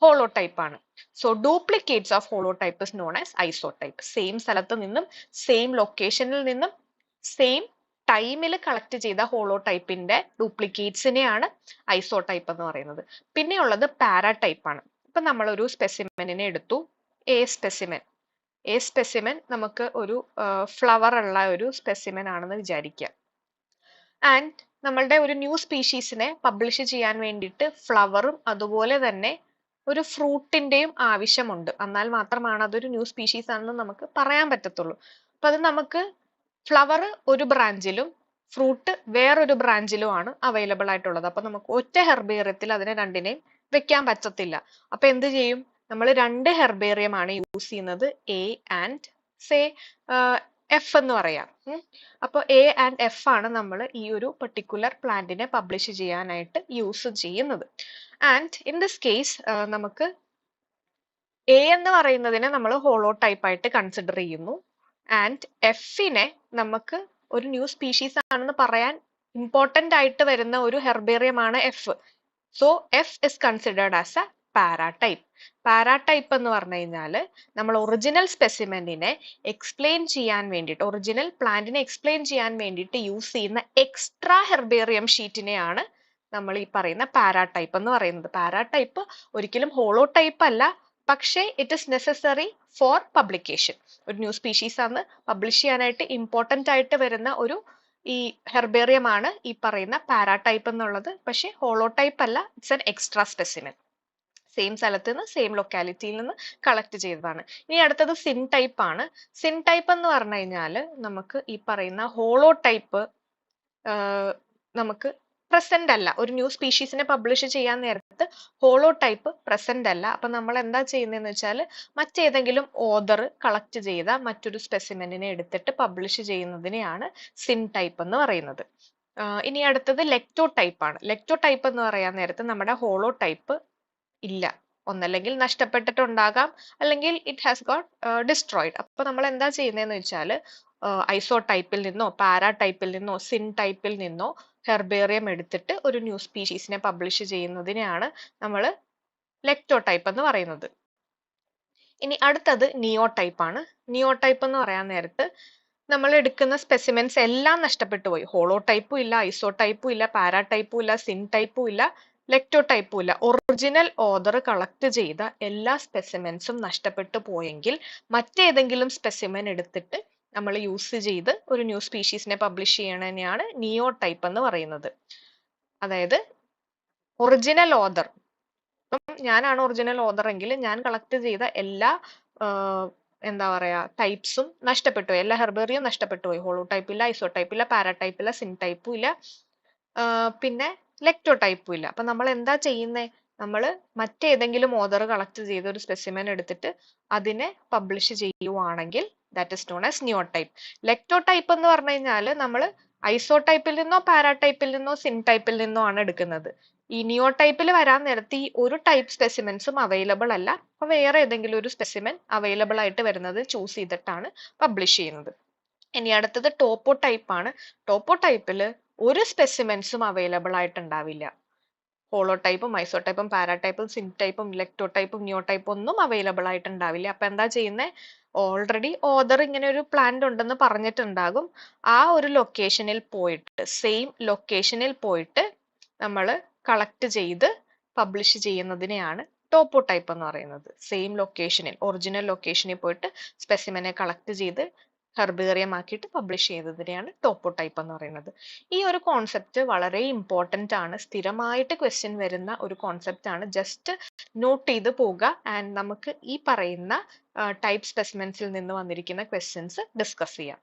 ഹോളോ ടൈപ്പ് ആണ്. So duplicates of holotype is known as isotype. Same സ്ഥലത്ത് നിന്നും സെയിം ലൊക്കേഷനിൽ നിന്നും സെയിം ടൈമിൽ കളക്ട് ചെയ്ത ഹോളോ ടൈപ്പിന്റെ ഡ്യൂപ്ലിക്കേറ്റ്സിനെയാണ് ഐസോടൈപ്പ് എന്ന് പറയുന്നത്. പിന്നെ ഉള്ളത് പാരാടൈപ്പ് ആണ്. ഇപ്പൊ നമ്മൾ ഒരു സ്പെസിമെനിനെ എടുത്തു, എ സ്പെസിമെൻ നമുക്ക് ഒരു ഫ്ലവർ ഉള്ള ഒരു സ്പെസിമെൻ ആണെന്ന് വിചാരിക്കുക. ആൻഡ് നമ്മളുടെ ഒരു ന്യൂ സ്പീഷീസിനെ പബ്ലിഷ് ചെയ്യാൻ വേണ്ടിയിട്ട് ഫ്ലവറും അതുപോലെ തന്നെ ഒരു ഫ്രൂട്ടിന്റെയും ആവശ്യമുണ്ട്. എന്നാൽ മാത്രമാണ് അതൊരു ന്യൂ സ്പീഷീസ് ആണെന്ന് നമുക്ക് പറയാൻ പറ്റത്തുള്ളൂ. അപ്പൊ അത് നമുക്ക് ഫ്ലവർ ഒരു ബ്രാഞ്ചിലും ഫ്രൂട്ട് വേറൊരു ബ്രാഞ്ചിലും ആണ് അവൈലബിൾ ആയിട്ടുള്ളത്. അപ്പൊ നമുക്ക് ഒറ്റ ഹെർബേറിയത്തിൽ അതിനെ രണ്ടിനെയും വെക്കാൻ പറ്റത്തില്ല. അപ്പൊ എന്ത് ചെയ്യും? നമ്മൾ രണ്ട് ഹെർബേറിയം ആണ് യൂസ് ചെയ്യുന്നത്, എ ആൻഡ് സേ എഫ് എന്ന് പറയാം. അപ്പോൾ എ ആൻഡ് എഫ് ആണ് നമ്മൾ ഈ ഒരു പെർട്ടിക്കുലർ പ്ലാന്റിനെ പബ്ലിഷ് ചെയ്യാനായിട്ട് യൂസ് ചെയ്യുന്നത്. ആൻഡ് ഇൻ ദിസ് കേസ് നമുക്ക് എ എന്ന് പറയുന്നതിനെ നമ്മൾ ഹോളോ ടൈപ്പ് ആയിട്ട് കൺസിഡർ ചെയ്യുന്നു. ആൻഡ് എഫിനെ നമുക്ക് ഒരു ന്യൂ സ്പീഷീസ് ആണെന്ന് പറയാൻ ഇമ്പോർട്ടന്റ് ആയിട്ട് വരുന്ന ഒരു ഹെർബേറിയം ആണ് F. So F is considered as a paratype. Paratype എന്ന് പറഞ്ഞു കഴിഞ്ഞാൽ നമ്മൾ ഒറിജിനൽ സ്പെസിമെന്റിനെ എക്സ്പ്ലെയിൻ ചെയ്യാൻ വേണ്ടിയിട്ട്, ഒറിജിനൽ പ്ലാന്റിനെ എക്സ്പ്ലെയിൻ ചെയ്യാൻ വേണ്ടിയിട്ട് യൂസ് ചെയ്യുന്ന എക്സ്ട്രാ ഹെർബേറിയം ഷീറ്റിനെയാണ് നമ്മൾ ഈ പറയുന്ന പാരാടൈപ്പ് എന്ന് പറയുന്നത്. പാരാടൈപ്പ് ഒരിക്കലും ഹോളോ ടൈപ്പ് അല്ല, പക്ഷേ it is necessary four publication. ഒരു ന്യൂ സ്പീഷീസ് ആണ് പബ്ലിഷ് ചെയ്യാനായിട്ട് ഇമ്പോർട്ടന്റ് ആയിട്ട് വരുന്ന ഒരു ഈ ഹെർബേറിയം ആണ് ഈ പറയുന്ന പാരാടൈപ്പ് എന്നുള്ളത്. പക്ഷെ ഹോളോടൈപ്പ് അല്ല, it's an extra specimen. Same സ്ഥലത്ത് നിന്ന് സെയിം ലൊക്കാലിറ്റിയിൽ നിന്ന് കളക്ട് ചെയ്തതാണ്. ഇനി അടുത്തത് സിൻ ടൈപ്പ് ആണ്. സിൻ ടൈപ്പ് എന്ന് പറഞ്ഞു കഴിഞ്ഞാൽ നമുക്ക് ഈ പറയുന്ന ഹോളോടൈപ്പ് നമുക്ക് പ്രസന്റ് അല്ല. ഒരു ന്യൂ സ്പീഷീസിനെ പബ്ലിഷ് ചെയ്യാൻ നേരത്ത് ഹോളോടൈപ്പ് പ്രസന്റ് അല്ല. അപ്പൊ നമ്മൾ എന്താ ചെയ്യുന്നതെന്ന് വെച്ചാൽ മറ്റേതെങ്കിലും ഓതർ കളക്ട് ചെയ്ത മറ്റൊരു സ്പെസിമെനിനെ എടുത്തിട്ട് പബ്ലിഷ് ചെയ്യുന്നതിനെയാണ് സിൻ ടൈപ്പ് എന്ന് പറയുന്നത്. ഇനി അടുത്തത് ലെക്ടോ ടൈപ്പ് ആണ്. ലെക്ടോ ടൈപ്പ് എന്ന് പറയാൻ നേരത്ത് നമ്മുടെ ഹോളോടൈപ്പ് ഇല്ല, ഒന്നല്ലെങ്കിൽ നഷ്ടപ്പെട്ടിട്ടുണ്ടാകാം, അല്ലെങ്കിൽ ഇറ്റ് ഹാസ് ഗോട്ട് ഡിസ്ട്രോയിഡ്. അപ്പൊ നമ്മൾ എന്താ ചെയ്യുന്നതെന്ന് വെച്ചാൽ ഐസോടൈപ്പിൽ നിന്നോ പാരാടൈപ്പിൽ നിന്നോ സിൻ ടൈപ്പിൽ നിന്നോ ഹെർബേറിയം എടുത്തിട്ട് ഒരു ന്യൂ സ്പീഷീസിനെ പബ്ലിഷ് ചെയ്യുന്നതിനെയാണ് നമ്മൾ ലെക്ടോ ടൈപ്പ് എന്ന് പറയുന്നത്. ഇനി അടുത്തത് നിയോ ടൈപ്പ് ആണ്. നിയോ ടൈപ്പ് എന്ന് പറയാൻ നേരത്ത് നമ്മൾ എടുക്കുന്ന സ്പെസിമെൻസ് എല്ലാം നഷ്ടപ്പെട്ടു പോയി. ഹോളോടൈപ്പും ഇല്ല, ഐസോടൈപ്പും ഇല്ല, പാരാടൈപ്പും ഇല്ല, സിൻ ടൈപ്പും ഇല്ല, ലെക്ടോ ടൈപ്പും ഇല്ല. ഒറിജിനൽ ഓതർ കളക്ട് ചെയ്ത എല്ലാ സ്പെസിമെൻസും നഷ്ടപ്പെട്ടു പോയെങ്കിൽ മറ്റേതെങ്കിലും സ്പെസിമെൻ എടുത്തിട്ട് നമ്മൾ യൂസ് ചെയ്ത് ഒരു ന്യൂ സ്പീഷീസിനെ പബ്ലിഷ് ചെയ്യണതിനെയാണ് നിയോ ടൈപ്പ് എന്ന് പറയുന്നത്. അതായത് ഒറിജിനൽ ഓതർ, ഇപ്പം ഞാനാണ് ഒറിജിനൽ ഓതർ എങ്കിൽ ഞാൻ കളക്ട് ചെയ്ത എല്ലാ എന്താ പറയാ ടൈപ്സും നഷ്ടപ്പെട്ടു പോയി. എല്ലാ ഹെർബേറിയം നഷ്ടപ്പെട്ടു പോയി. ഹോളോടൈപ്പ് ഇല്ല, ഐസോടൈപ്പ് ഇല്ല, പാരാടൈപ്പ് ഇല്ല, സിൻ ടൈപ്പും ഇല്ല, പിന്നെ ലെക്ടോ ടൈപ്പും ഇല്ല. അപ്പൊ നമ്മൾ എന്താ ചെയ്യുന്നേ? നമ്മൾ മറ്റേതെങ്കിലും ഓതർ കളക്ട് ചെയ്ത ഒരു സ്പെസിമെൻ എടുത്തിട്ട് അതിനെ പബ്ലിഷ് ചെയ്യുവാണെങ്കിൽ that is known as neotype. Lectotype എന്ന് പറഞ്ഞു കഴിഞ്ഞാൽ നമ്മൾ ഐസോടൈപ്പിൽ നിന്നോ പാരാടൈപ്പിൽ നിന്നോ സിൻ ടൈപ്പിൽ നിന്നോ ആണ് എടുക്കുന്നത്. ഈ നിയോ ടൈപ്പിൽ വരാൻ നേരത്ത് ഈ ഒരു ടൈപ്പ് സ്പെസിമെൻസും അവൈലബിൾ അല്ല. അപ്പൊ വേറെ ഏതെങ്കിലും ഒരു സ്പെസിമെൻ അവൈലബിൾ ആയിട്ട് വരുന്നത് ചൂസ് ചെയ്തിട്ടാണ് പബ്ലിഷ് ചെയ്യുന്നത്. ഇനി അടുത്തത് ടോപ്പോ ടൈപ്പ് ആണ്. ടോപ്പോ ടൈപ്പിൽ ഒരു സ്പെസിമെൻസും അവൈലബിൾ ആയിട്ടുണ്ടാവില്ല. ഹോളോടൈപ്പും ഐസോടൈപ്പും പാരാടൈപ്പും സിൻ ടൈപ്പും ലെക്ടോ ടൈപ്പും നിയോ ടൈപ്പും ഒന്നും അവൈലബിൾ ആയിട്ടുണ്ടാവില്ല. അപ്പൊ എന്താ ചെയ്യുന്നത്? ഓൾറെഡി ഓതർ ഇങ്ങനെ ഒരു പ്ലാന്റ് ഉണ്ടെന്ന് പറഞ്ഞിട്ടുണ്ടാകും. ആ ഒരു ലൊക്കേഷനിൽ പോയിട്ട് സെയിം ലൊക്കേഷനിൽ പോയിട്ട് നമ്മൾ കളക്ട് ചെയ്ത് പബ്ലിഷ് ചെയ്യുന്നതിനെയാണ് ടോപ്പോ ടൈപ്പ് എന്ന് പറയുന്നത്. സെയിം ലൊക്കേഷനിൽ ഒറിജിനൽ ലൊക്കേഷനിൽ പോയിട്ട് സ്പെസിമെനെ കളക്ട് ചെയ്ത് ഹെർബേറിയം ആക്കിയിട്ട് പബ്ലിഷ് ചെയ്തതിനെയാണ് ടോപ്പോ ടൈപ്പ് എന്ന് പറയുന്നത്. ഈ ഒരു കോൺസെപ്റ്റ് വളരെ ഇമ്പോർട്ടന്റ് ആണ്. സ്ഥിരമായിട്ട് ക്വസ്റ്റ്യൻ വരുന്ന ഒരു കോൺസെപ്റ്റ് ആണ്. ജസ്റ്റ് നോട്ട് ചെയ്ത് പോവുക. ആൻഡ് നമുക്ക് ഈ പറയുന്ന ടൈപ്പ് സ്പെസിമെൻസിൽ നിന്ന് വന്നിരിക്കുന്ന ക്വസ്റ്റ്യൻസ് ഡിസ്കസ് ചെയ്യാം.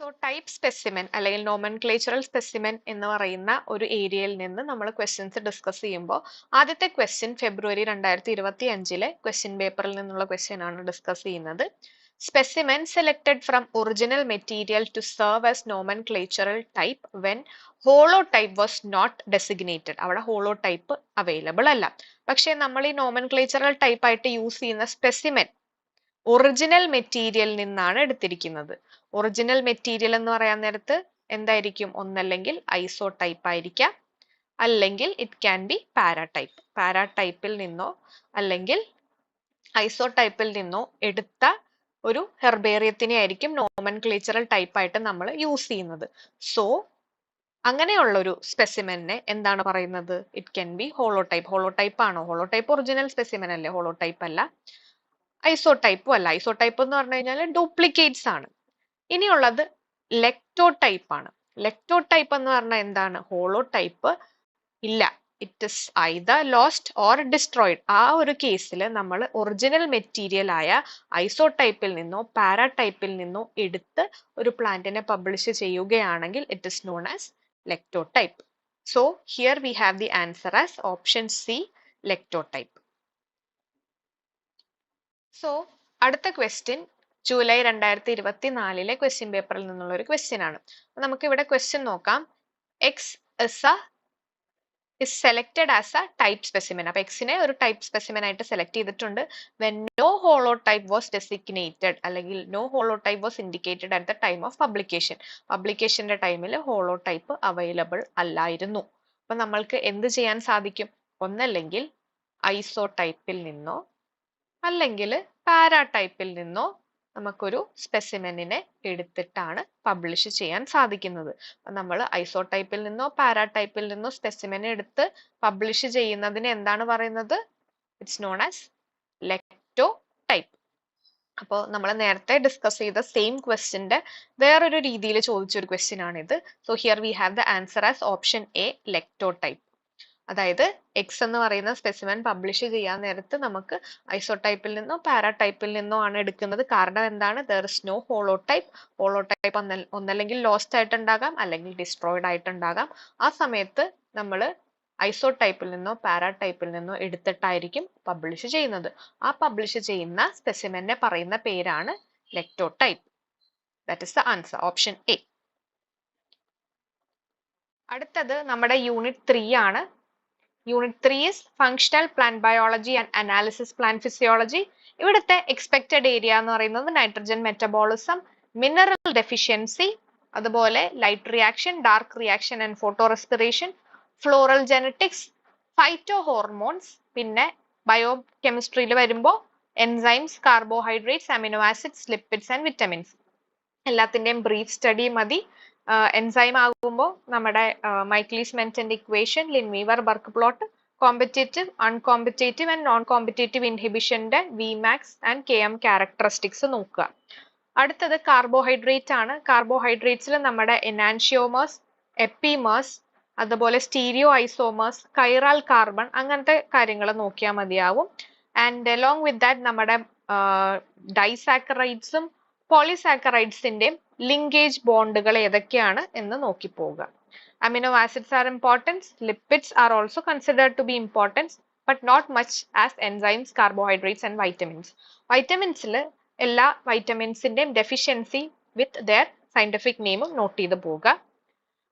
സോ ടൈപ്പ് സ്പെസിമെൻ അല്ലെങ്കിൽ നോമൻക്ലേച്ചറൽ സ്പെസിമെൻ എന്ന് പറയുന്ന ഒരു ഏരിയയിൽ നിന്ന് നമ്മൾ ക്വസ്റ്റ്യൻസ് ഡിസ്കസ് ചെയ്യുമ്പോൾ ആദ്യത്തെ ക്വസ്റ്റ്യൻ ഫെബ്രുവരി 2025 ക്വസ്റ്റ്യൻ പേപ്പറിൽ നിന്നുള്ള ക്വസ്റ്റ്യൻ ആണ് ഡിസ്കസ് ചെയ്യുന്നത്. Specimen selected from original material to serve as nomenclatural type when holotype was not designated. അവിടെ ഹോളോടൈപ്പ് അവൈലബിൾ അല്ല. പക്ഷെ നമ്മൾ ഈ നോമൻക്ലേച്ചറൽ ടൈപ്പ് ആയിട്ട് യൂസ് ചെയ്യുന്ന സ്പെസിമെൻ ഒറിജിനൽ മെറ്റീരിയൽ നിന്നാണ് എടുത്തിരിക്കുന്നത്. ഒറിജിനൽ മെറ്റീരിയൽ എന്ന് പറയാൻ നേരത്ത് എന്തായിരിക്കും? ഒന്നല്ലെങ്കിൽ ഐസോടൈപ്പ് ആയിരിക്കാം, അല്ലെങ്കിൽ ഇറ്റ് ക്യാൻ ബി പാരാടൈപ്പ്. പാരാടൈപ്പിൽ നിന്നോ അല്ലെങ്കിൽ ഐസോടൈപ്പിൽ നിന്നോ എടുത്ത ഒരു ഹെർബേറിയത്തിനെ ആയിരിക്കും നോമൻക്ലേച്ചറൽ ടൈപ്പ് ആയിട്ട് നമ്മൾ യൂസ് ചെയ്യുന്നത്. സോ അങ്ങനെയുള്ള ഒരു സ്പെസിമെനെ എന്താണ് പറയുന്നത്? It can be holotype. Holotype ആണോ? ഹോളോടൈപ്പ് ഒറിജിനൽ സ്പെസിമെൻ അല്ലേ, ഹോളോടൈപ്പ് അല്ല. ഐസോടൈപ്പും അല്ല. ഐസോടൈപ്പ് എന്ന് പറഞ്ഞു കഴിഞ്ഞാൽ ഡ്യൂപ്ലിക്കേറ്റ്സ് ആണ്. ഇനിയുള്ളത് ലെക്ടോ ടൈപ്പ് ആണ്. ലെക്ടോ ടൈപ്പ് എന്ന് പറഞ്ഞാൽ എന്താണ്? ഹോളോടൈപ്പ് ഇല്ല, it is either lost or destroyed. ആ ഒരു കേസിൽ നമ്മൾ ഒറിജിനൽ മെറ്റീരിയൽ ആയ ഐസോടൈപ്പിൽ നിന്നോ പാരാടൈപ്പിൽ നിന്നോ എടുത്ത് ഒരു പ്ലാന്റിനെ പബ്ലിഷ് ചെയ്യുകയാണെങ്കിൽ it is known as lectotype. So here we have the answer as option C, lectotype. So അടുത്ത ക്വസ്റ്റ്യൻ ജൂലൈ 2024 ക്വസ്റ്റ്യൻ പേപ്പറിൽ നിന്നുള്ള ഒരു ക്വസ്റ്റ്യൻ ആണ്. നമുക്ക് ഇവിടെ ക്വസ്റ്റ്യൻ നോക്കാം. X is selected as a type specimen. അപ്പൊ എക്സിനെ ഒരു ടൈപ്പ് സ്പെസിമെൻ ആയിട്ട് സെലക്ട് ചെയ്തിട്ടുണ്ട്. when no holotype was designated അല്ലെങ്കിൽ no holotype was indicated at the time of publication. പബ്ലിക്കേഷന്റെ ടൈമിൽ ഹോളോടൈപ്പ് അവൈലബിൾ അല്ലായിരുന്നു. അപ്പൊ നമ്മൾക്ക് എന്ത് ചെയ്യാൻ സാധിക്കും? ഒന്നല്ലെങ്കിൽ ഐസോടൈപ്പിൽ നിന്നോ അല്ലെങ്കിൽ പാരാടൈപ്പിൽ നിന്നോ നമുക്കൊരു സ്പെസിമെനിനെ എടുത്തിട്ടാണ് പബ്ലിഷ് ചെയ്യാൻ സാധിക്കുന്നത്. അപ്പൊ നമ്മൾ ഐസോടൈപ്പിൽ നിന്നോ പാരാടൈപ്പിൽ നിന്നോ സ്പെസിമെനെ എടുത്ത് പബ്ലിഷ് ചെയ്യുന്നതിന് എന്താണ് പറയുന്നത്? It's known as lectotype. അപ്പോൾ നമ്മൾ നേരത്തെ ഡിസ്കസ് ചെയ്ത സെയിം ക്വസ്റ്റ്യന്റെ വേറൊരു രീതിയിൽ ചോദിച്ചൊരു ക്വസ്റ്റ്യൻ ആണിത്. So here we have the answer as option A, ലെക്ടോടൈപ്പ്. അതായത് എക്സ് എന്ന് പറയുന്ന സ്പെസിമെൻ പബ്ലിഷ് ചെയ്യാൻ നേരത്ത് നമുക്ക് ഐസോടൈപ്പിൽ നിന്നോ പാരാടൈപ്പിൽ നിന്നോ ആണ് എടുക്കുന്നത്. കാരണം എന്താണ്? There is no holotype. Holotype ഒന്നല്ലെങ്കിൽ ലോസ്റ്റ് ആയിട്ടുണ്ടാകാം, അല്ലെങ്കിൽ ഡിസ്ട്രോയിഡ് ആയിട്ടുണ്ടാകാം. ആ സമയത്ത് നമ്മൾ ഐസോടൈപ്പിൽ നിന്നോ പാരാടൈപ്പിൽ നിന്നോ എടുത്തിട്ടായിരിക്കും പബ്ലിഷ് ചെയ്യുന്നത്. ആ പബ്ലിഷ് ചെയ്യുന്ന സ്പെസിമെനെ പറയുന്ന പേരാണ് ലെക്ടോടൈപ്പ്. That is the answer, option A. അടുത്തത് നമ്മുടെ യൂണിറ്റ് 3 ആണ്. Unit 3 is functional plant biology and analysis plant physiology. ഇവിടുത്തെ എക്സ്പെക്റ്റഡ് ഏരിയ എന്ന് പറയുന്നത് നൈട്രജൻ മെറ്റബോളിസം, മിനറൽ ഡെഫിഷ്യൻസി, അതുപോലെ light reaction, dark reaction and photo respiration, floral genetics, phyto hormones, പിന്നെ ബയോ കെമിസ്ട്രിയിൽ വരുമ്പോൾ enzymes, carbohydrates, amino acids, lipids and vitamins. എല്ലാത്തിന്റെയും ബ്രീഫ് സ്റ്റഡി മതി. എൻസൈം ആകുമ്പോൾ നമ്മുടെ Michaelis Menten equation, ലിൻവീവർ Burk plot, competitive, uncompetitive and non competitive ഇൻഹിബിഷന്റെ വിമാക്സ് ആൻഡ് കെഎം ക്യാരക്ടറിസ്റ്റിക്സ് നോക്കുക. അടുത്തത് കാർബോഹൈഡ്രേറ്റ് ആണ്. കാർബോഹൈഡ്രേറ്റ്സിൽ നമ്മുടെ എനാൻഷിയോമേഴ്സ്, എപ്പിമേഴ്സ്, അതുപോലെ സ്റ്റീരിയോ ഐസോമേഴ്സ്, കൈറാൽ കാർബൺ, അങ്ങനത്തെ കാര്യങ്ങൾ നോക്കിയാൽ മതിയാവും. ആൻഡ് അലോങ് വിത്ത് ദാറ്റ് നമ്മുടെ ഡൈസാക്കറൈഡ്സും പോളിസാക്കറൈഡ്സിന്റെയും ലിങ്കേജ് ബോണ്ടുകൾ ഏതൊക്കെയാണ് എന്ന് നോക്കി പോവുക. Amino acids are importance, lipids are also considered to be importance, but not much as enzymes, carbohydrates and vitamins. വൈറ്റമിൻസിൽ എല്ലാ വൈറ്റമിൻസിന്റെയും ഡെഫിഷ്യൻസി വിത്ത് ദെയർ സയന്റിഫിക് നെയിമും നോട്ട് ചെയ്ത് പോവുക.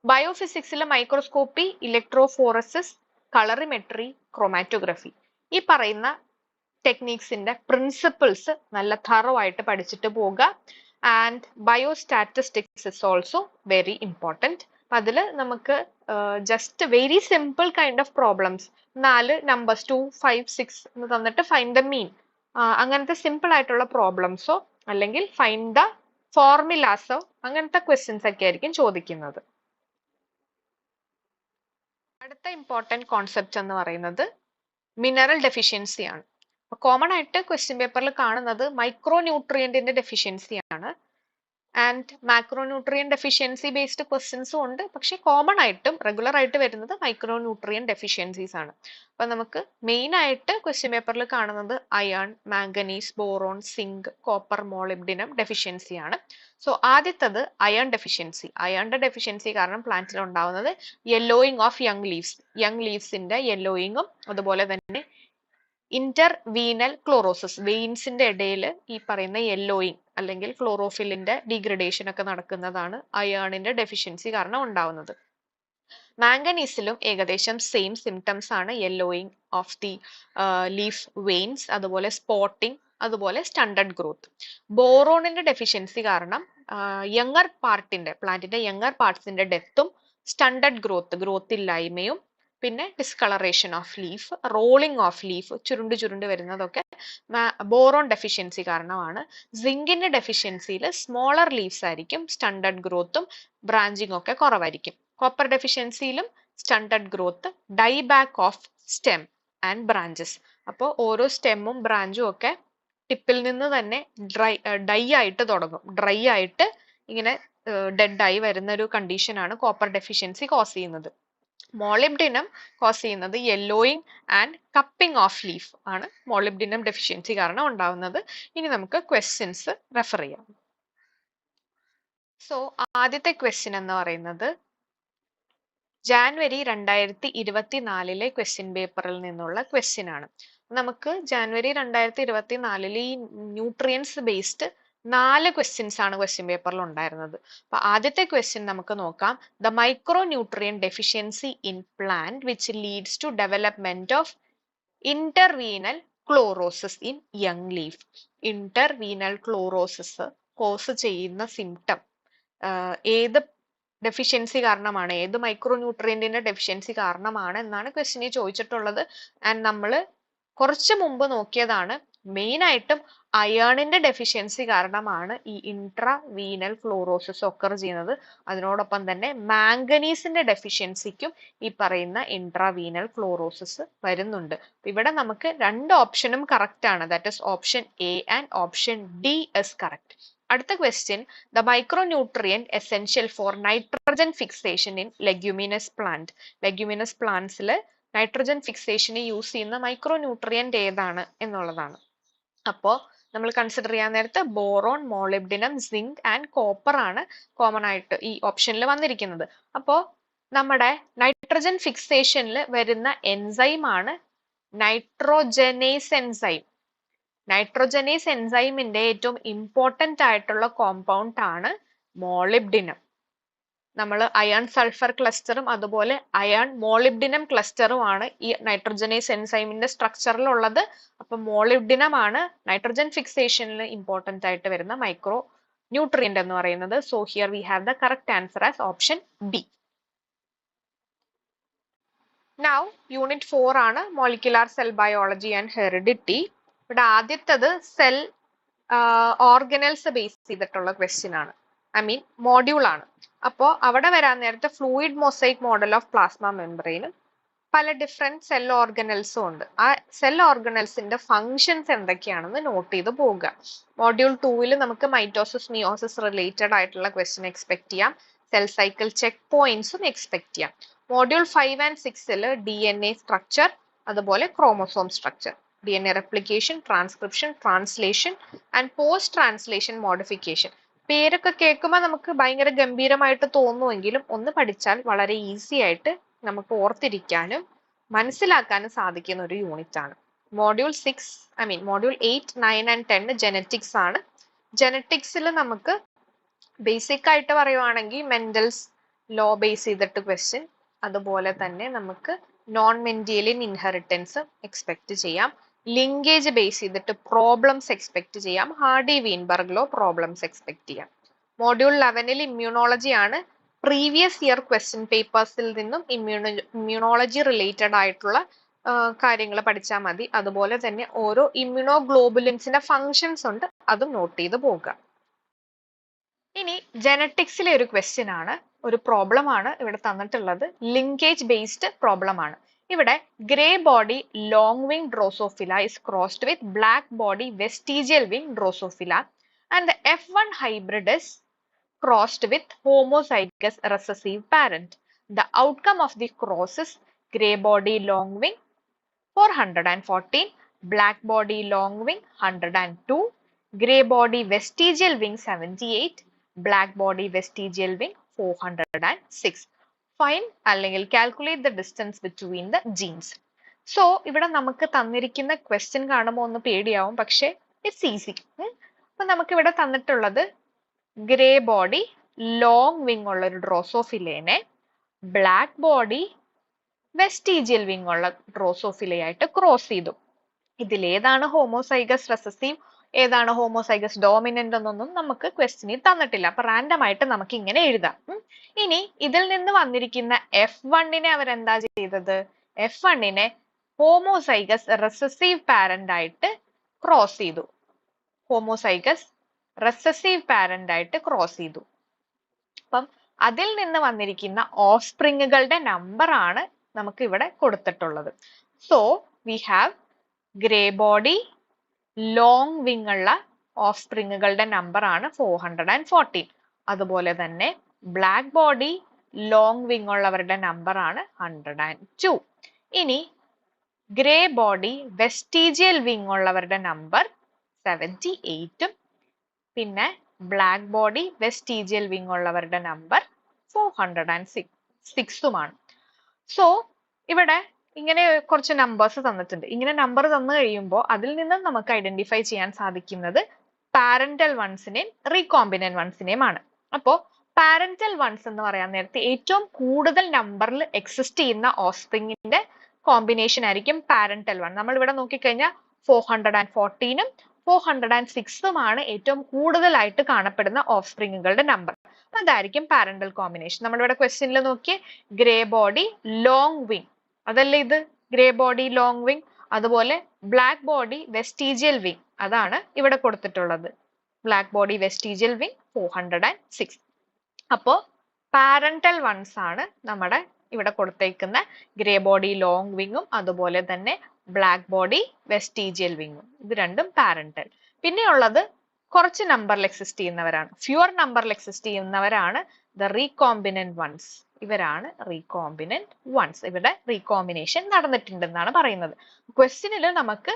ബയോഫിസിക്സിൽ മൈക്രോസ്കോപ്പി, ഇലക്ട്രോഫോറസിസ്, കളറിമെട്രി, ക്രോമാറ്റോഗ്രഫി, ഈ പറയുന്ന ടെക്നിക്സിന്റെ പ്രിൻസിപ്പിൾസ് നല്ല തറോ ആയിട്ട് പഠിച്ചിട്ട് പോവുക. And biostatistics is also very important. അതിൽ നമുക്ക് just very simple kind of problems, 4 numbers 2, 5, 6 എന്ന് തന്നിട്ട് ഫൈൻഡ് ദ മീൻ, അങ്ങനത്തെ സിമ്പിൾ ആയിട്ടുള്ള പ്രോബ്ലംസോ അല്ലെങ്കിൽ ഫൈൻഡ് ദ ഫോർമുലാസോ അങ്ങനത്തെ ക്വസ്റ്റ്യൻസ് ഒക്കെ ആയിരിക്കും ചോദിക്കുന്നത്. അടുത്ത ഇമ്പോർട്ടൻറ്റ് കോൺസെപ്റ്റ് എന്ന് പറയുന്നത് മിനറൽ ഡെഫിഷ്യൻസി ആണ്. കോമൺ ആയിട്ട് ക്വസ്റ്റ്യൻ പേപ്പറിൽ കാണുന്നത് മൈക്രോ ന്യൂട്രിയന്റിന്റെ ഡെഫിഷ്യൻസി ആണ്. And macro nutrient deficiency based ക്വസ്റ്റ്യൻസും ഉണ്ട്. പക്ഷെ കോമൺ ആയിട്ടും റെഗുലർ ആയിട്ട് വരുന്നത് മൈക്രോ ന്യൂട്രിയൻ ഡെഫിഷ്യൻസീസ് ആണ്. അപ്പൊ നമുക്ക് മെയിൻ ആയിട്ട് ക്വസ്റ്റ്യൻ പേപ്പറിൽ കാണുന്നത് iron, manganese, boron, zinc, copper, molybdenum deficiency ആണ്. സോ ആദ്യത്തത് അയൺ ഡെഫിഷ്യൻസി. അയണിന്റെ ഡെഫിഷ്യൻസി കാരണം പ്ലാന്റിൽ ഉണ്ടാവുന്നത് yellowing of young leaves, young ലീവ്സിന്റെ യെല്ലോയിങ്ങും അതുപോലെ തന്നെ ഇന്റർവീനൽ ക്ലോറോസിസ്, വെയിൻസിന്റെ ഇടയിൽ ഈ പറയുന്ന യെല്ലോയിങ് അല്ലെങ്കിൽ ക്ലോറോഫിലിന്റെ ഡീഗ്രഡേഷൻ ഒക്കെ നടക്കുന്നതാണ് അയേണിന്റെ ഡെഫിഷ്യൻസി കാരണം ഉണ്ടാവുന്നത്. മാംഗനീസിലും ഏകദേശം സെയിം സിംറ്റംസ് ആണ്, yellowing of the leaf veins, അതുപോലെ സ്പോട്ടിംഗ്, അതുപോലെ സ്റ്റണ്ടഡ് ഗ്രോത്ത്. ബോറോണിന്റെ ഡെഫിഷ്യൻസി കാരണം യങ്ങർ പാർട്ടിന്റെ, പ്ലാന്റിന്റെ യങ്ങർ പാർട്സിന്റെ ഡെത്തും, സ്റ്റണ്ടഡ് ഗ്രോത്ത് ഇല്ലായ്മയും, പിന്നെ discolouration of leaf, rolling of leaf, ചുരുണ്ട് വരുന്നതൊക്കെ ബോറോൺ ഡെഫിഷ്യൻസി കാരണമാണ്. സിങ്കിന്റെ ഡെഫിഷ്യൻസിയിൽ സ്മോളർ ലീവ്സ് ആയിരിക്കും, സ്റ്റണ്ടഡ് ഗ്രോത്തും ബ്രാഞ്ചിങ് ഒക്കെ കുറവായിരിക്കും. കോപ്പർ ഡെഫിഷ്യൻസിയിലും stunted growth, die back of stem and branches. അപ്പോൾ ഓരോ സ്റ്റെമ്മും ബ്രാഞ്ചും ഒക്കെ ടിപ്പിൽ നിന്ന് തന്നെ ഡൈ ആയിട്ട് തുടങ്ങും, ഡ്രൈ ആയിട്ട് ഇങ്ങനെ ഡെഡ് ആയി വരുന്ന ഒരു കണ്ടീഷനാണ് കോപ്പർ ഡെഫിഷ്യൻസി കോസ് ചെയ്യുന്നത്. മോളിബ്ഡിനം കോസ് ചെയ്യുന്നത് yellowing and cupping of leaf ആണ് മോളിബ്ഡിനം ഡെഫിഷ്യൻസി കാരണം ഉണ്ടാവുന്നത്. ഇനി നമുക്ക് ക്വസ്റ്റ്യൻസ് റെഫർ ചെയ്യാം. സോ ആദ്യത്തെ ക്വസ്റ്റ്യൻ എന്ന് പറയുന്നത് ജാനുവരി 2024 ക്വസ്റ്റ്യൻ പേപ്പറിൽ നിന്നുള്ള ക്വസ്റ്റ്യൻ ആണ്. നമുക്ക് ജാനുവരി 2024 ഈ ന്യൂട്രിയൻസ് ബേസ്ഡ് 4 ക്വസ്റ്റ്യൻസ് ആണ് ക്വസ്റ്റ്യൻ പേപ്പറിൽ ഉണ്ടായിരുന്നത്. അപ്പൊ ആദ്യത്തെ ക്വസ്റ്റ്യൻ നമുക്ക് നോക്കാം. The micronutrient deficiency in plant which leads to development of interveinal chlorosis in young leaf. Interveinal chlorosis cause ചെയ്യുന്ന സിംറ്റം ഏത് ഡെഫിഷ്യൻസി കാരണമാണ്, ഏത് മൈക്രോ ന്യൂട്രിയന്റിന്റെ ഡെഫിഷ്യൻസി കാരണമാണ് എന്നാണ് ക്വസ്റ്റ്യനിൽ ചോദിച്ചിട്ടുള്ളത്. ആൻഡ് നമ്മൾ കുറച്ച് മുമ്പ് നോക്കിയതാണ് മെയിൻ ആയിട്ടും അയേണിന്റെ ഡെഫിഷ്യൻസി കാരണമാണ് ഈ ഇൻട്രാവീനൽ ഫ്ലൂറോസിസ് ഒക്കർ ചെയ്യുന്നത്. അതിനോടൊപ്പം തന്നെ മാംഗനീസിന്റെ ഡെഫിഷ്യൻസിക്കും ഈ പറയുന്ന ഇൻട്രാവീനൽ ഫ്ലൂറോസിസ് വരുന്നുണ്ട്. ഇവിടെ നമുക്ക് രണ്ട് ഓപ്ഷനും കറക്റ്റ് ആണ്. That is option A and option D is correct. അടുത്ത question, the micronutrient essential for nitrogen fixation in leguminous plant. Leguminous പ്ലാന്റ്സിൽ നൈട്രജൻ ഫിക്സേഷന് യൂസ് ചെയ്യുന്ന മൈക്രോന്യൂട്രിയന്റ് ഏതാണ് എന്നുള്ളതാണ്. അപ്പോ നമ്മൾ കൺസിഡർ ചെയ്യാൻ നേരത്ത് boron, molybdenum, zinc and copper ആണ് കോമൺ ആയിട്ട് ഈ ഓപ്ഷനിൽ വന്നിരിക്കുന്നത്. അപ്പോ നമ്മുടെ നൈട്രജൻ ഫിക്സേഷനിൽ വരുന്ന എൻസൈം ആണ് നൈട്രോജനേസ് എൻസൈം. നൈട്രോജനേസ് എൻസൈമിന്റെ ഏറ്റവും ഇമ്പോർട്ടന്റ് ആയിട്ടുള്ള കോമ്പൗണ്ട് ആണ് മോളിബ്ഡിനം. നമ്മൾ അയൺ സൾഫർ ക്ലസ്റ്ററും അതുപോലെ അയൺ മോളിബ്ഡിനം ക്ലസ്റ്ററും ആണ് ഈ നൈട്രോജനേസ് എൻസൈമിന്റെ സ്ട്രക്ചറിൽ ഉള്ളത്. അപ്പൊ മോളിബ്ഡിനം ആണ് നൈട്രജൻ ഫിക്സേഷനിൽ ഇമ്പോർട്ടന്റ് ആയിട്ട് വരുന്ന മൈക്രോ ന്യൂട്രിയന്റ് എന്ന് പറയുന്നത്. So here we have the correct answer as option B. Now unit 4 ആണ് molecular cell biology and heredity. ഇവിടെ ആദ്യത്തത് സെൽ ഓർഗനൽസ് ബേസ് ചെയ്തിട്ടുള്ള ക്വസ്റ്റ്യൻ ആണ്, ഐ മീൻ മോഡ്യൂൾ ആണ്. അപ്പോൾ അവിടെ വരാൻ നേരത്തെ fluid mosaic model of plasma മെംബ്രെയിനും പല ഡിഫറെന്റ് സെൽ ഓർഗനൽസും ഉണ്ട്. ആ സെൽ ഓർഗനൽസിന്റെ ഫങ്ഷൻസ് എന്തൊക്കെയാണെന്ന് നോട്ട് ചെയ്ത് പോവുക. മോഡ്യൂൾ 2 നമുക്ക് മൈറ്റോസിസ് മിയോസിസ് റിലേറ്റഡ് ആയിട്ടുള്ള ക്വസ്റ്റ്യൻ എക്സ്പെക്ട് ചെയ്യാം. സെൽ സൈക്കിൾ ചെക്ക് പോയിന്റ്സും എക്സ്പെക്ട് ചെയ്യാം. മോഡ്യൂൾ 5 ആൻഡ് 6 DNA സ്ട്രക്ചർ അതുപോലെ chromosome structure, DNA replication, transcription, translation and post translation modification. പേരൊക്കെ കേൾക്കുമ്പോൾ നമുക്ക് ഭയങ്കര ഗംഭീരമായിട്ട് തോന്നുമെങ്കിലും ഒന്ന് പഠിച്ചാൽ വളരെ ഈസി ആയിട്ട് നമുക്ക് ഓർത്തിരിക്കാനും മനസ്സിലാക്കാനും സാധിക്കുന്ന ഒരു യൂണിറ്റ് ആണ്. മോഡ്യൂൾ 8, 9 and 10 ജെനറ്റിക്സ് ആണ്. ജെനറ്റിക്സിൽ നമുക്ക് ബേസിക് ആയിട്ട് പറയുവാണെങ്കിൽ മെൻഡൽസ് ലോ ബേസ് ചെയ്തിട്ട് ക്വസ്റ്റ്യൻ, അതുപോലെ തന്നെ നമുക്ക് നോൺ മെൻഡിയലിൻ ഇൻഹെറിറ്റൻസ് എക്സ്പെക്ട് ചെയ്യാം. ലിങ്കേജ് ബേസ് ചെയ്തിട്ട് പ്രോബ്ലംസ് എക്സ്പെക്ട് ചെയ്യാം. Hardy Weinberg law problems expect ചെയ്യാം. മോഡ്യൂൾ 11 ഇമ്മ്യൂണോളജി ആണ്. പ്രീവിയസ് ഇയർ ക്വസ്റ്റ്യൻ പേപ്പേഴ്സിൽ നിന്നും ഇമ്മ്യൂണോളജി റിലേറ്റഡ് ആയിട്ടുള്ള കാര്യങ്ങൾ പഠിച്ചാൽ മതി. അതുപോലെ തന്നെ ഓരോ ഇമ്മ്യൂണോഗ്ലോബുലിൻസിന്റെ ഫങ്ഷൻസ് ഉണ്ട്, അതും നോട്ട് ചെയ്ത് പോകുക. ഇനി ജെനറ്റിക്സിലെ ഒരു ക്വസ്റ്റ്യൻ ആണ്, ഒരു പ്രോബ്ലം ആണ് ഇവിടെ തന്നിട്ടുള്ളത്. ലിങ്കേജ് ബേസ്ഡ് പ്രോബ്ലം ആണ്. ഇവിടെ grey body long wing Drosophila is crossed with black body vestigial wing Drosophila and the F1 hybrid is crossed with homozygous recessive parent. The outcome of the cross is grey body long wing 414, black body long wing 102, grey body vestigial wing 78, black body vestigial wing 406. Find അല്ലെങ്കിൽ calculate the distance between the genes. So ഇവിടെ നമുക്ക് തന്നിരിക്കുന്ന ക്വസ്റ്റ്യൻ കാണുമ്പോൾ ഒന്ന് പേടിയാവും, പക്ഷെ ഇറ്റ്സ് ഈസി. അപ്പൊ നമുക്ക് ഇവിടെ തന്നിട്ടുള്ളത് ഗ്രേ ബോഡി ലോങ് വിങ് ഉള്ള ഒരു ഡ്രോസോഫിലേനെ ബ്ലാക്ക് ബോഡി വെസ്റ്റിജിയൽ വിങ് ഉള്ള ഡ്രോസോഫിലയായിട്ട് ക്രോസ് ചെയ്തു. ഇതിലേതാണ് ഹോമോസൈഗസ് റെസസീവ്, ഏതാണ് ഹോമോസൈഗസ് ഡോമിനന്റ് എന്നൊന്നും നമുക്ക് ക്വസ്റ്റ്യനിൽ തന്നിട്ടില്ല. അപ്പൊ റാൻഡം ആയിട്ട് നമുക്ക് ഇങ്ങനെ എഴുതാം. ഇനി ഇതിൽ നിന്ന് വന്നിരിക്കുന്ന F1 അവരെന്താ ചെയ്തത്? F1 ഹോമോസൈഗസ് റെസസീവ് പാരന്റ് ആയിട്ട് ക്രോസ് ചെയ്തു. ഹോമോസൈഗസ് റെസസീവ് പാരന്റ് ആയിട്ട് ക്രോസ് ചെയ്തു. അപ്പം അതിൽ നിന്ന് വന്നിരിക്കുന്ന ഓഫ്സ്പ്രിങ്ങുകളുടെ നമ്പർ ആണ് നമുക്ക് ഇവിടെ കൊടുത്തിട്ടുള്ളത്. So we have grey body long wing ഉള്ള ഓഫ്സ്പ്രിങ്ങുകളുടെ നമ്പർ ആണ് 414. അതുപോലെ തന്നെ ബ്ലാക്ക് ബോഡി ലോങ് വിങ് ഉള്ളവരുടെ നമ്പർ ആണ് 102. ഇനി ഗ്രേ ബോഡി വെസ്റ്റിജിയൽ വിങ് ഉള്ളവരുടെ നമ്പർ 78ഉം പിന്നെ ബ്ലാക്ക് ബോഡി വെസ്റ്റിജിയൽ വിങ് ഉള്ളവരുടെ നമ്പർ 406ഉമാണ്. സോ ഇവിടെ ഇങ്ങനെ കുറച്ച് നമ്പേഴ്സ് തന്നിട്ടുണ്ട്. ഇങ്ങനെ നമ്പർ തന്നു കഴിയുമ്പോൾ അതിൽ നിന്നും നമുക്ക് ഐഡന്റിഫൈ ചെയ്യാൻ സാധിക്കുന്നത് പാരന്റൽ വൺസിനെയും റീകോമ്പിനന്റ് വൺസിനെയും ആണ്. അപ്പോ പാരന്റൽ വൺസ് എന്ന് പറയാൻ നേരത്തെ ഏറ്റവും കൂടുതൽ നമ്പറിൽ എക്സിസ്റ്റ് ചെയ്യുന്ന ഓഫ്സ്പ്രിങ്ങിന്റെ കോമ്പിനേഷൻ ആയിരിക്കും പാരന്റൽ വൺ. നമ്മൾ ഇവിടെ നോക്കിക്കഴിഞ്ഞാൽ 414ഉം 406ഉമാണ് ഏറ്റവും കൂടുതലായിട്ട് കാണപ്പെടുന്ന ഓഫ്സ്പ്രിങ്ങുകളുടെ നമ്പർ. അതായിരിക്കും പാരന്റൽ കോമ്പിനേഷൻ. നമ്മളിവിടെ ക്വസ്റ്റ്യനിൽ നോക്കിയേ ഗ്രേ ബോഡി ലോങ് വിങ്, അതല്ലേ ഇത് ഗ്രേ ബോഡി ലോങ് വിങ്. അതുപോലെ ബ്ലാക്ക് ബോഡി വെസ്റ്റീജിയൽ വിങ് അതാണ് ഇവിടെ കൊടുത്തിട്ടുള്ളത്. Black body vestigial wing 406. അപ്പോൾ പാരന്റൽ വൺസ് ആണ് നമ്മുടെ ഇവിടെ കൊടുത്തേക്കുന്ന ഗ്രേ ബോഡി ലോങ് വിങ്ങും അതുപോലെ തന്നെ ബ്ലാക്ക് ബോഡി വെസ്റ്റീജിയൽ വിങ്ങും. ഇത് രണ്ടും പാരന്റൽ. പിന്നെയുള്ളത് കുറച്ച് നമ്പറിൽ എക്സിസ്റ്റ് ചെയ്യുന്നവരാണ്, ഫ്യൂർ നമ്പറിൽ എക്സിസ്റ്റ് ചെയ്യുന്നവരാണ് ദ റീകോമ്പിനന്റ് വൺസ്. ഇവരാണ് റീകോമ്പിനന്റ് വൺസ്. ഇവിടെ റീകോമ്പിനേഷൻ നടന്നിട്ടുണ്ടെന്നാണ് പറയുന്നത്. ക്വസ്റ്റ്യനിൽ നമുക്ക്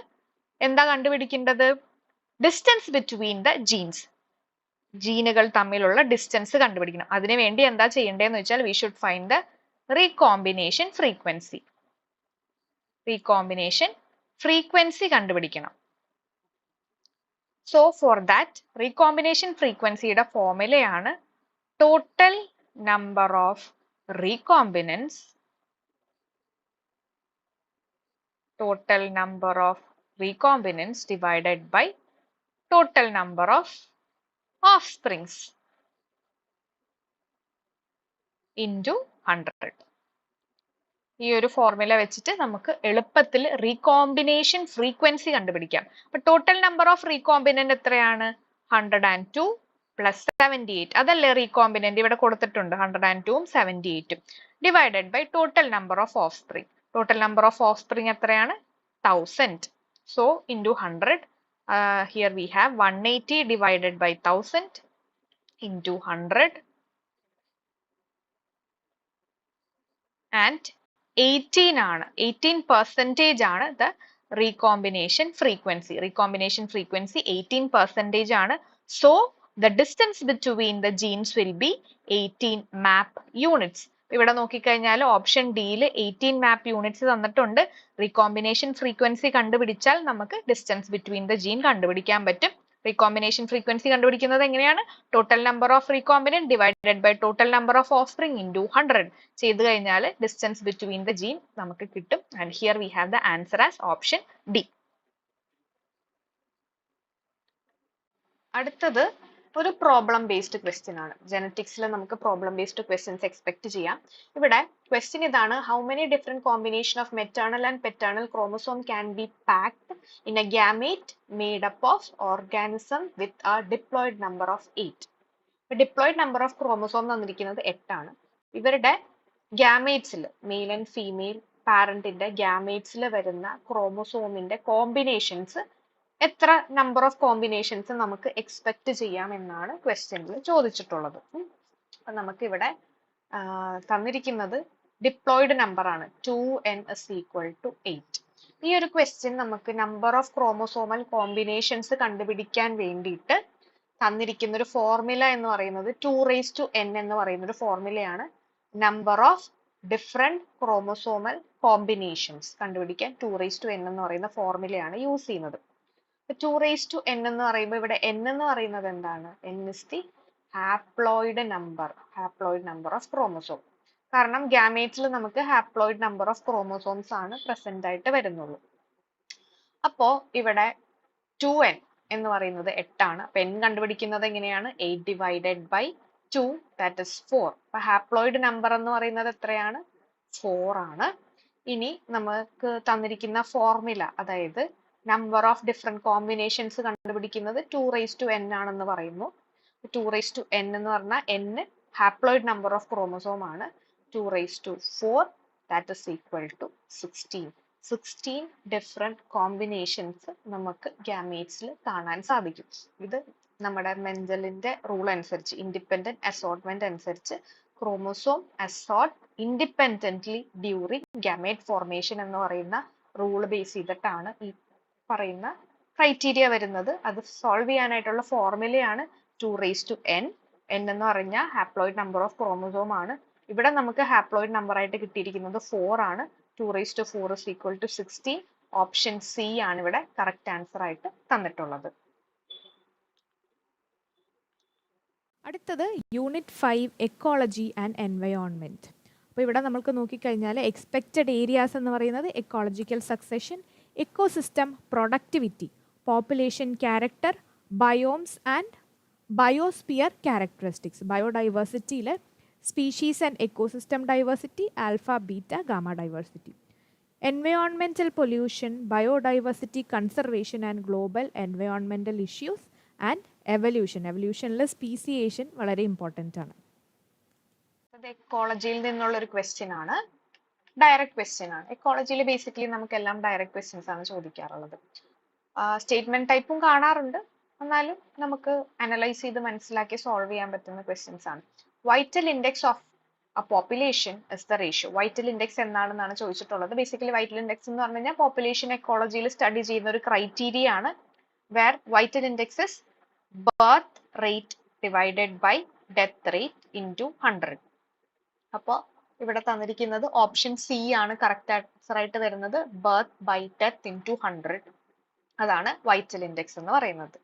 എന്താ കണ്ടുപിടിക്കേണ്ടത്? ഡിസ്റ്റൻസ് ബിറ്റ്വീൻ ദ ജീൻസ്, ജീനുകൾ തമ്മിലുള്ള ഡിസ്റ്റൻസ് കണ്ടുപിടിക്കണം. അതിനുവേണ്ടി എന്താ ചെയ്യേണ്ടതെന്ന് വെച്ചാൽ we should find the recombination frequency. Recombination frequency കണ്ടുപിടിക്കണം. സോ ഫോർ ദാറ്റ് റീകോമ്പിനേഷൻ ഫ്രീക്വൻസിയുടെ ഫോർമുലയാണ് total number of recombinants, total number of recombinants divided by total number of offsprings into 100. ഈ ഒരു ഫോർമുല വെച്ചിട്ട് നമുക്ക് എളുപ്പത്തിൽ റീകോമ്പിനേഷൻ ഫ്രീക്വൻസി കണ്ടുപിടിക്കാം. അപ്പൊ ടോട്ടൽ നമ്പർ ഓഫ് റീകോമ്പിനന്റ് എത്രയാണ്? 102 പ്ലസ് 78. അതല്ലേ റീകോമ്പിനന്റ് ഇവിടെ കൊടുത്തിട്ടുണ്ട്. 102ഉം 78ഉം divided by total number of offspring. Total number of offspring എത്രയാണ്? 1000. So into 100. Here we have 180 divided by 1000 into 100 and 18 ആണ്. 18% ആണ് the recombination frequency. Recombination frequency 18% ആണ്. So the distance between the genes will be 18 map units. ഇവിടെ നോക്കിക്കഴിഞ്ഞാൽ ഓപ്ഷൻ ഡിയിൽ 18 മാപ്പ് യൂണിറ്റ്സ് തന്നിട്ടുണ്ട്. റീകോമ്പിനേഷൻ ഫ്രീക്വൻസി കണ്ടുപിടിച്ചാൽ നമുക്ക് ഡിസ്റ്റൻസ് ബിറ്റ്വീൻ ദ ജീൻ കണ്ടുപിടിക്കാൻ പറ്റും. റീകോമ്പിനേഷൻ ഫ്രീക്വൻസി കണ്ടുപിടിക്കുന്നത് എങ്ങനെയാണ്? Total number of recombinant divided by total number of offspring into 100 ചെയ്ത് കഴിഞ്ഞാൽ ഡിസ്റ്റൻസ് ബിറ്റ്വീൻ ദ ജീൻ നമുക്ക് കിട്ടും. And here we have the answer as option D. അടുത്തത് ഒരു പ്രോബ്ലം ബേസ്ഡ് ക്വസ്റ്റ്യൻ ആണ്. ജനറ്റിക്സിൽ നമുക്ക് പ്രോബ്ലം ബേസ്ഡ് ക്വസ്റ്റ്യൻസ് എക്സ്പെക്ട് ചെയ്യാം. ഇവിടെ ക്വസ്റ്റ്യൻ ഇതാണ്: how many different combination of maternal and paternal chromosome can be packed in A gamete made up of organism with a diploid number of 8. Diploid number of chromosome തന്നിരിക്കുന്നത് 8 ആണ്. ഇവരുടെ ഗ്യാമേറ്റ്സിൽ മെയിൽ ആൻഡ് ഫീമെയിൽ പാരന്റിന്റെ ഗ്യാമേറ്റ്സിൽ വരുന്ന ക്രോമസോമിന്റെ കോമ്പിനേഷൻസ് എത്ര നമ്പർ ഓഫ് കോമ്പിനേഷൻസ് നമുക്ക് എക്സ്പെക്ട് ചെയ്യാം എന്നാണ് ക്വസ്റ്റ്യനിൽ ചോദിച്ചിട്ടുള്ളത്. അപ്പൊ നമുക്ക് ഇവിടെ തന്നിരിക്കുന്നത് ഡിപ്ലോയിഡ് നമ്പർ ആണ്. 2n is equal to 8. ഈ ഒരു ക്വസ്റ്റ്യൻ നമുക്ക് നമ്പർ ഓഫ് ക്രോമോസോമൽ കോമ്പിനേഷൻസ് കണ്ടുപിടിക്കാൻ വേണ്ടിയിട്ട് തന്നിരിക്കുന്ന ഒരു ഫോർമുല എന്ന് പറയുന്നത് 2n എന്ന് പറയുന്ന ഒരു ഫോർമുലയാണ്. Number of different chromosomal combinations കണ്ടുപിടിക്കാൻ 2n എന്ന് പറയുന്ന ഫോർമുലയാണ് യൂസ് ചെയ്യുന്നത്. 2n എന്ന് പറയുമ്പോൾ ഇവിടെ n എന്ന് പറയുന്നത് എന്താണ്? n is the haploid number of chromosome. കാരണം ഗ്യാമേറ്റ്സിൽ നമുക്ക് ഹാപ്ലോയിഡ് നമ്പർ ഓഫ് ക്രോമോസോംസ് ആണ് പ്രസന്റ് ആയിട്ട് വരുന്നുള്ളൂ. അപ്പോ ഇവിടെ 2n എന്ന് പറയുന്നത് 8 ആണ്. അപ്പൊ n കണ്ടുപിടിക്കുന്നത് എങ്ങനെയാണ്? 8 ഡിവൈഡഡ് ബൈ 2 ദാറ്റ് ഇസ് 4. അപ്പൊ ഹാപ്ലോയിഡ് നമ്പർ എന്ന് പറയുന്നത് എത്രയാണ്? 4 ആണ്. ഇനി നമുക്ക് തന്നിരിക്കുന്ന ഫോർമുല, അതായത് നമ്പർ ഓഫ് ഡിഫറെന്റ് കോമ്പിനേഷൻസ് കണ്ടുപിടിക്കുന്നത് 2n ആണെന്ന് പറയുന്നു. 2n എന്ന് പറഞ്ഞാൽ n haploid number of chromosome ആണ്. 2⁴ that is equal to 16. 16 different combinations നമുക്ക് ഗ്യാമേറ്റ്സിൽ കാണാൻ സാധിക്കും. ഇത് നമ്മുടെ മെൻഡലിന്റെ റൂൾ അനുസരിച്ച്, ഇൻഡിപെൻഡന്റ് അസോർട്ട്മെന്റ് അനുസരിച്ച് chromosome assort independently during gamete formation എന്ന് പറയുന്ന റൂൾ ബേസ് ചെയ്തിട്ടാണ് ഈ പറയുന്ന ക്രൈറ്റീരിയ വരുന്നത്. അത് സോൾവ് ചെയ്യാനായിട്ടുള്ള ഫോർമുലയാണ് 2n. n എന്ന് പറഞ്ഞാൽ ഹാപ്ലോയിഡ് നമ്പർ ഓഫ് ക്രോമോസോം ആണ്. ഇവിടെ നമുക്ക് ഹാപ്ലോയിഡ് നമ്പർ ആയിട്ട് കിട്ടിയിരിക്കുന്നത് 4 ആണ്. 2⁴ is equal to 16. Option C ആണ് ഇവിടെ കറക്റ്റ് ആൻസർ ആയിട്ട് തന്നിട്ടുള്ളത്. അടുത്തത് യൂണിറ്റ് 5 എക്കോളജി ആൻഡ് എൻവയോൺമെൻറ്റ്. അപ്പോൾ ഇവിടെ നമുക്ക് നോക്കിക്കഴിഞ്ഞാൽ എക്സ്പെക്റ്റഡ് ഏരിയാസ് എന്ന് പറയുന്നത് ecological succession, ecosystem productivity, population character, biomes and biosphere characteristics. ബയോഡൈവേഴ്സിറ്റിയിൽ species and ecosystem diversity, alpha beta gamma diversity. environmental pollution, biodiversity conservation and global environmental issues and evolution. എവല്യൂഷനിൽ സ്പീസിയേഷൻ വളരെ ഇമ്പോർട്ടൻ്റ് ആണ്. എക്കോളജിയിൽ നിന്നുള്ള ഒരു ക്വസ്റ്റ്യൻ ആണ്, ഡയറക്റ്റ് ക്വസ്റ്റ്യൻ ആണ്. എക്കോളജിയിൽ ബേസിക്കലി നമുക്കെല്ലാം ഡയറക്റ്റ് ക്വസ്റ്റ്യൻസ് ആണ് ചോദിക്കാറുള്ളത്. സ്റ്റേറ്റ്മെന്റ് ടൈപ്പും കാണാറുണ്ട്, എന്നാലും നമുക്ക് അനലൈസ് ചെയ്ത് മനസ്സിലാക്കി സോൾവ് ചെയ്യാൻ പറ്റുന്ന ക്വസ്റ്റ്യൻസ് ആണ്. Vital index of a population is the ratio. Vital index എന്താണെന്നാണ് ചോദിച്ചിട്ടുള്ളത്. ബേസിക്കലി വൈറ്റൽ ഇൻഡെക്സ് എന്ന് പറഞ്ഞു കഴിഞ്ഞാൽ പോപ്പുലേഷൻ എക്കോളജിയിൽ സ്റ്റഡി ചെയ്യുന്ന ഒരു ക്രൈറ്റീരിയ ആണ്. Where vital index is birth rate divided by death rate into 100. അപ്പോൾ ഇവിടെ തന്നിരിക്കുന്നത് ഓപ്ഷൻ സി ആണ് കറക്റ്റ് ആൻസർ ആയിട്ട് വരുന്നത്. ബർത്ത് ബൈ ഡെത്ത് ഇൻറ്റു 100 അതാണ് വൈറ്റൽ ഇൻഡെക്സ് എന്ന് പറയുന്നത്.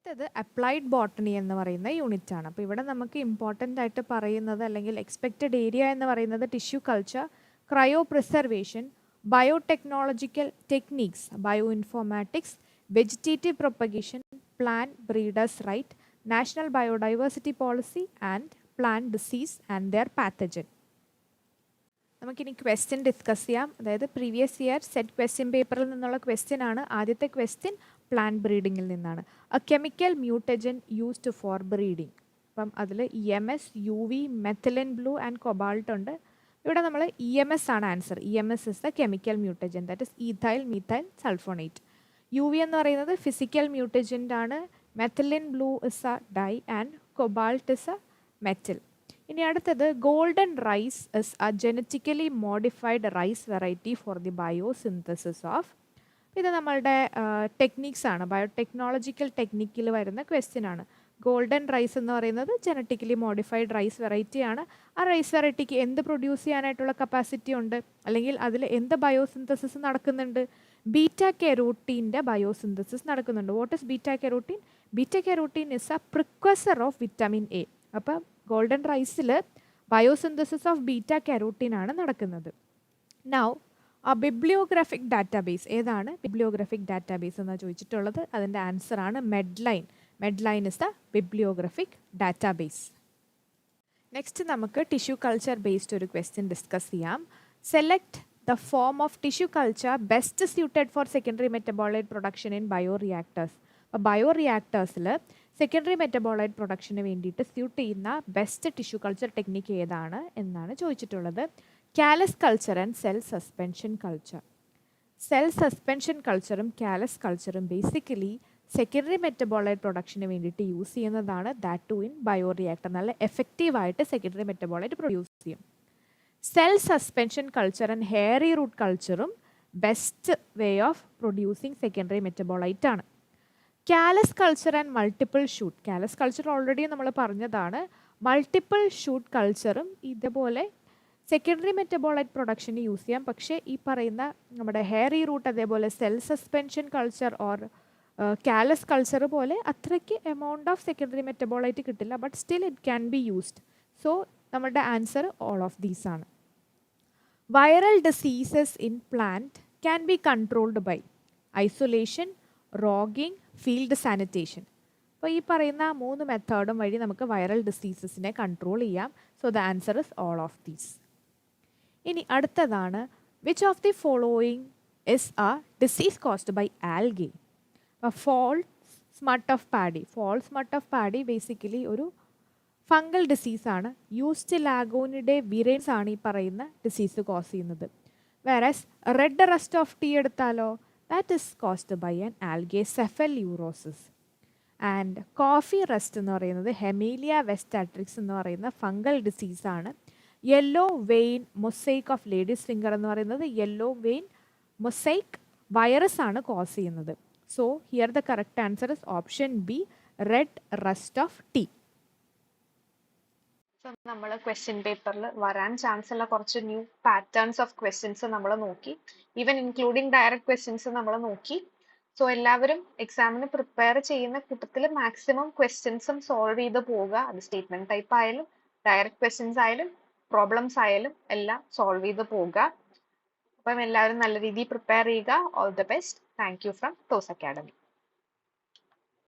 അടുത്തത് അപ്ലൈഡ് ബോട്ടണി എന്ന് പറയുന്ന യൂണിറ്റ് ആണ്. അപ്പോൾ ഇവിടെ നമുക്ക് ഇമ്പോർട്ടൻ്റ് ആയിട്ട് പറയുന്നത് അല്ലെങ്കിൽ എക്സ്പെക്റ്റഡ് ഏരിയ എന്ന് പറയുന്നത് tissue culture, cryopreservation, biotechnological techniques, bioinformatics, vegetative propagation, plant breeders right, national biodiversity policy and plant disease and their pathogen. നമുക്കിനി ക്വസ്റ്റ്യൻ ഡിസ്കസ് ചെയ്യാം. അതായത് പ്രീവിയസ് ഇയർ സെറ്റ് ക്വസ്റ്റ്യൻ പേപ്പറിൽ നിന്നുള്ള ക്വസ്റ്റ്യൻ ആണ്. ആദ്യത്തെ ക്വസ്റ്റ്യൻ പ്ലാന്റ് ബ്രീഡിങ്ങിൽ നിന്നാണ്. A chemical mutagen used for breeding. അപ്പം അതിൽ EMS, UV, methylene blue and cobalt ഉണ്ട്. ഇവിടെ നമ്മൾ EMS ആണ് answer. EMS is the chemical mutagen, that is ethyl methyl sulphonate. UV എന്ന് പറയുന്നത് ഫിസിക്കൽ മ്യൂട്ടജൻ്റ് ആണ്. Methylene blue is a dye and cobalt is a metal. ഇനി അടുത്തത് golden rice is a genetically modified rice variety for the biosynthesis of. ഇത് നമ്മളുടെ ടെക്നിക്സ് ആണ്, ബയോടെക്നോളജിക്കൽ ടെക്നിക്കിൽ വരുന്ന ക്വസ്റ്റ്യൻ ആണ്. ഗോൾഡൻ റൈസ് എന്ന് പറയുന്നത് ജനറ്റിക്കലി മോഡിഫൈഡ് റൈസ് വെറൈറ്റി ആണ്. ആ റൈസ് വെറൈറ്റിക്ക് എന്ത് പ്രൊഡ്യൂസ് ചെയ്യാനായിട്ടുള്ള കപ്പാസിറ്റി ഉണ്ട്, അല്ലെങ്കിൽ അതിൽ എന്ത് ബയോസിന്തസിസ് നടക്കുന്നുണ്ട്? ബീറ്റ കെരോട്ടീൻ്റെ ബയോസിന്തസിസ് നടക്കുന്നുണ്ട്. What is beta carotene? Beta carotene is a precursor of vitamin A. അപ്പം ഗോൾഡൻ റൈസിൽ ബയോസിന്തസിസ് ഓഫ് ബീറ്റ കെരോട്ടീൻ ആണ് നടക്കുന്നത്. നൗ ആ ബിബ്ലിയോഗ്രാഫിക് ഡാറ്റാബേസ് ഏതാണ്? ബിബ്ലിയോഗ്രാഫിക് ഡാറ്റാബേസ് എന്നാണ് ചോദിച്ചിട്ടുള്ളത്. അതിൻ്റെ ആൻസർ ആണ് Medline. Medline is the bibliographic database. Next നമുക്ക് ടിഷ്യൂ കൾച്ചർ ബേസ്ഡ് ഒരു ക്വസ്റ്റ്യൻ ഡിസ്കസ് ചെയ്യാം. Select the form of tissue culture best suited for secondary metabolite production in bio reactors. അപ്പോൾ ബയോ റിയാക്ടേഴ്സിൽ സെക്കൻഡറി മെറ്റബോളൈറ്റ് പ്രൊഡക്ഷന് വേണ്ടിയിട്ട് സ്യൂട്ട് ചെയ്യുന്ന ബെസ്റ്റ് ടിഷ്യൂ കൾച്ചർ ടെക്നിക്ക് ഏതാണ് എന്നാണ് ചോദിച്ചിട്ടുള്ളത്. Callus culture and cell suspension culture. Cell suspension കൾച്ചറും കാലസ് കൾച്ചറും ബേസിക്കലി സെക്കൻഡറി മെറ്റബോളൈറ്റ് പ്രൊഡക്ഷന് വേണ്ടിയിട്ട് യൂസ് ചെയ്യുന്നതാണ്. That too in bioreactor. നല്ല എഫക്റ്റീവായിട്ട് സെക്കൻഡറി മെറ്റബോളൈറ്റ് പ്രൊഡ്യൂസ് ചെയ്യും. Cell suspension culture and hairy root കൾച്ചറും best way of producing secondary metabolite ആണ്. Callus culture and multiple shoot. Callus culture already നമ്മൾ പറഞ്ഞതാണ്. മൾട്ടിപ്പിൾ ഷൂട്ട് കൾച്ചറും ഇതുപോലെ സെക്കൻഡറി മെറ്റബോളൈറ്റ് പ്രൊഡക്ഷന് യൂസ് ചെയ്യാം. പക്ഷേ ഈ പറയുന്ന നമ്മുടെ ഹെയറി റൂട്ട് അതേപോലെ cell suspension culture or callus culture പോലെ അത്രയ്ക്ക് എമൗണ്ട് ഓഫ് സെക്കൻഡറി മെറ്റബോളൈറ്റ് കിട്ടില്ല. But still it can be used. So നമ്മുടെ ആൻസർ ഓൾ ഓഫ് ദീസ് ആണ്. Viral diseases in plant can be controlled by isolation, roguing, field sanitation. അപ്പോൾ ഈ പറയുന്ന 3 മെത്തേഡും വഴി നമുക്ക് വൈറൽ ഡിസീസസിനെ കൺട്രോൾ ചെയ്യാം. So the answer is all of these. ഇനി അടുത്തതാണ് which of the following is A disease caused by algae. False smut of paddy. False smut of paddy basically ഒരു ഫംഗൽ ഡിസീസാണ്. യൂസ്റ്റ് ലാഗോണിയുടെ വിരൻസ് ആണ് ഈ പറയുന്ന ഡിസീസ് കോസ് ചെയ്യുന്നത്. Whereas red rust of tea എടുത്താലോ, that is caused by an algae cephalurosis. And coffee rust എന്ന് പറയുന്നത് ഹെമീലിയ വെസ്റ്റാട്രിക്സ് എന്ന് പറയുന്ന ഫംഗൽ ഡിസീസാണ്. Yellow vein mosaic of ladies finger എന്ന് പറയുന്നത് യെല്ലോ വെയിൻ മൊസൈക്ക് വൈറസ് ആണ് കോസ് ചെയ്യുന്നത്. So here the correct answer is option B, red rust of tea. നമ്മൾ ക്വസ്റ്റ്യൻ പേപ്പറിൽ വരാൻ ചാൻസ് ഉള്ള കുറച്ച് ന്യൂ പാറ്റേൺസ് ഓഫ് ക്വസ്റ്റ്യൻസ് നമ്മൾ നോക്കി. ഈവൻ ഇൻക്ലൂഡിങ് ഡയറക്റ്റ് ക്വസ്റ്റ്യൻസ് നമ്മൾ നോക്കി. സോ എല്ലാവരും എക്സാമിന് പ്രിപ്പയർ ചെയ്യുന്ന കൂട്ടത്തിൽ മാക്സിമം ക്വസ്റ്റ്യൻസും സോൾവ് ചെയ്ത് പോവുക. അത് സ്റ്റേറ്റ്മെന്റ് ടൈപ്പ് ആയാലും ഡയറക്റ്റ് ക്വസ്റ്റ്യൻസ് ആയാലും പ്രോബ്ലംസ് ആയാലും എല്ലാം സോൾവ് ചെയ്ത് പോവുക. അപ്പം എല്ലാവരും നല്ല രീതിയിൽ പ്രിപ്പയർ ചെയ്യുക. All the best. Thank you from toss academy.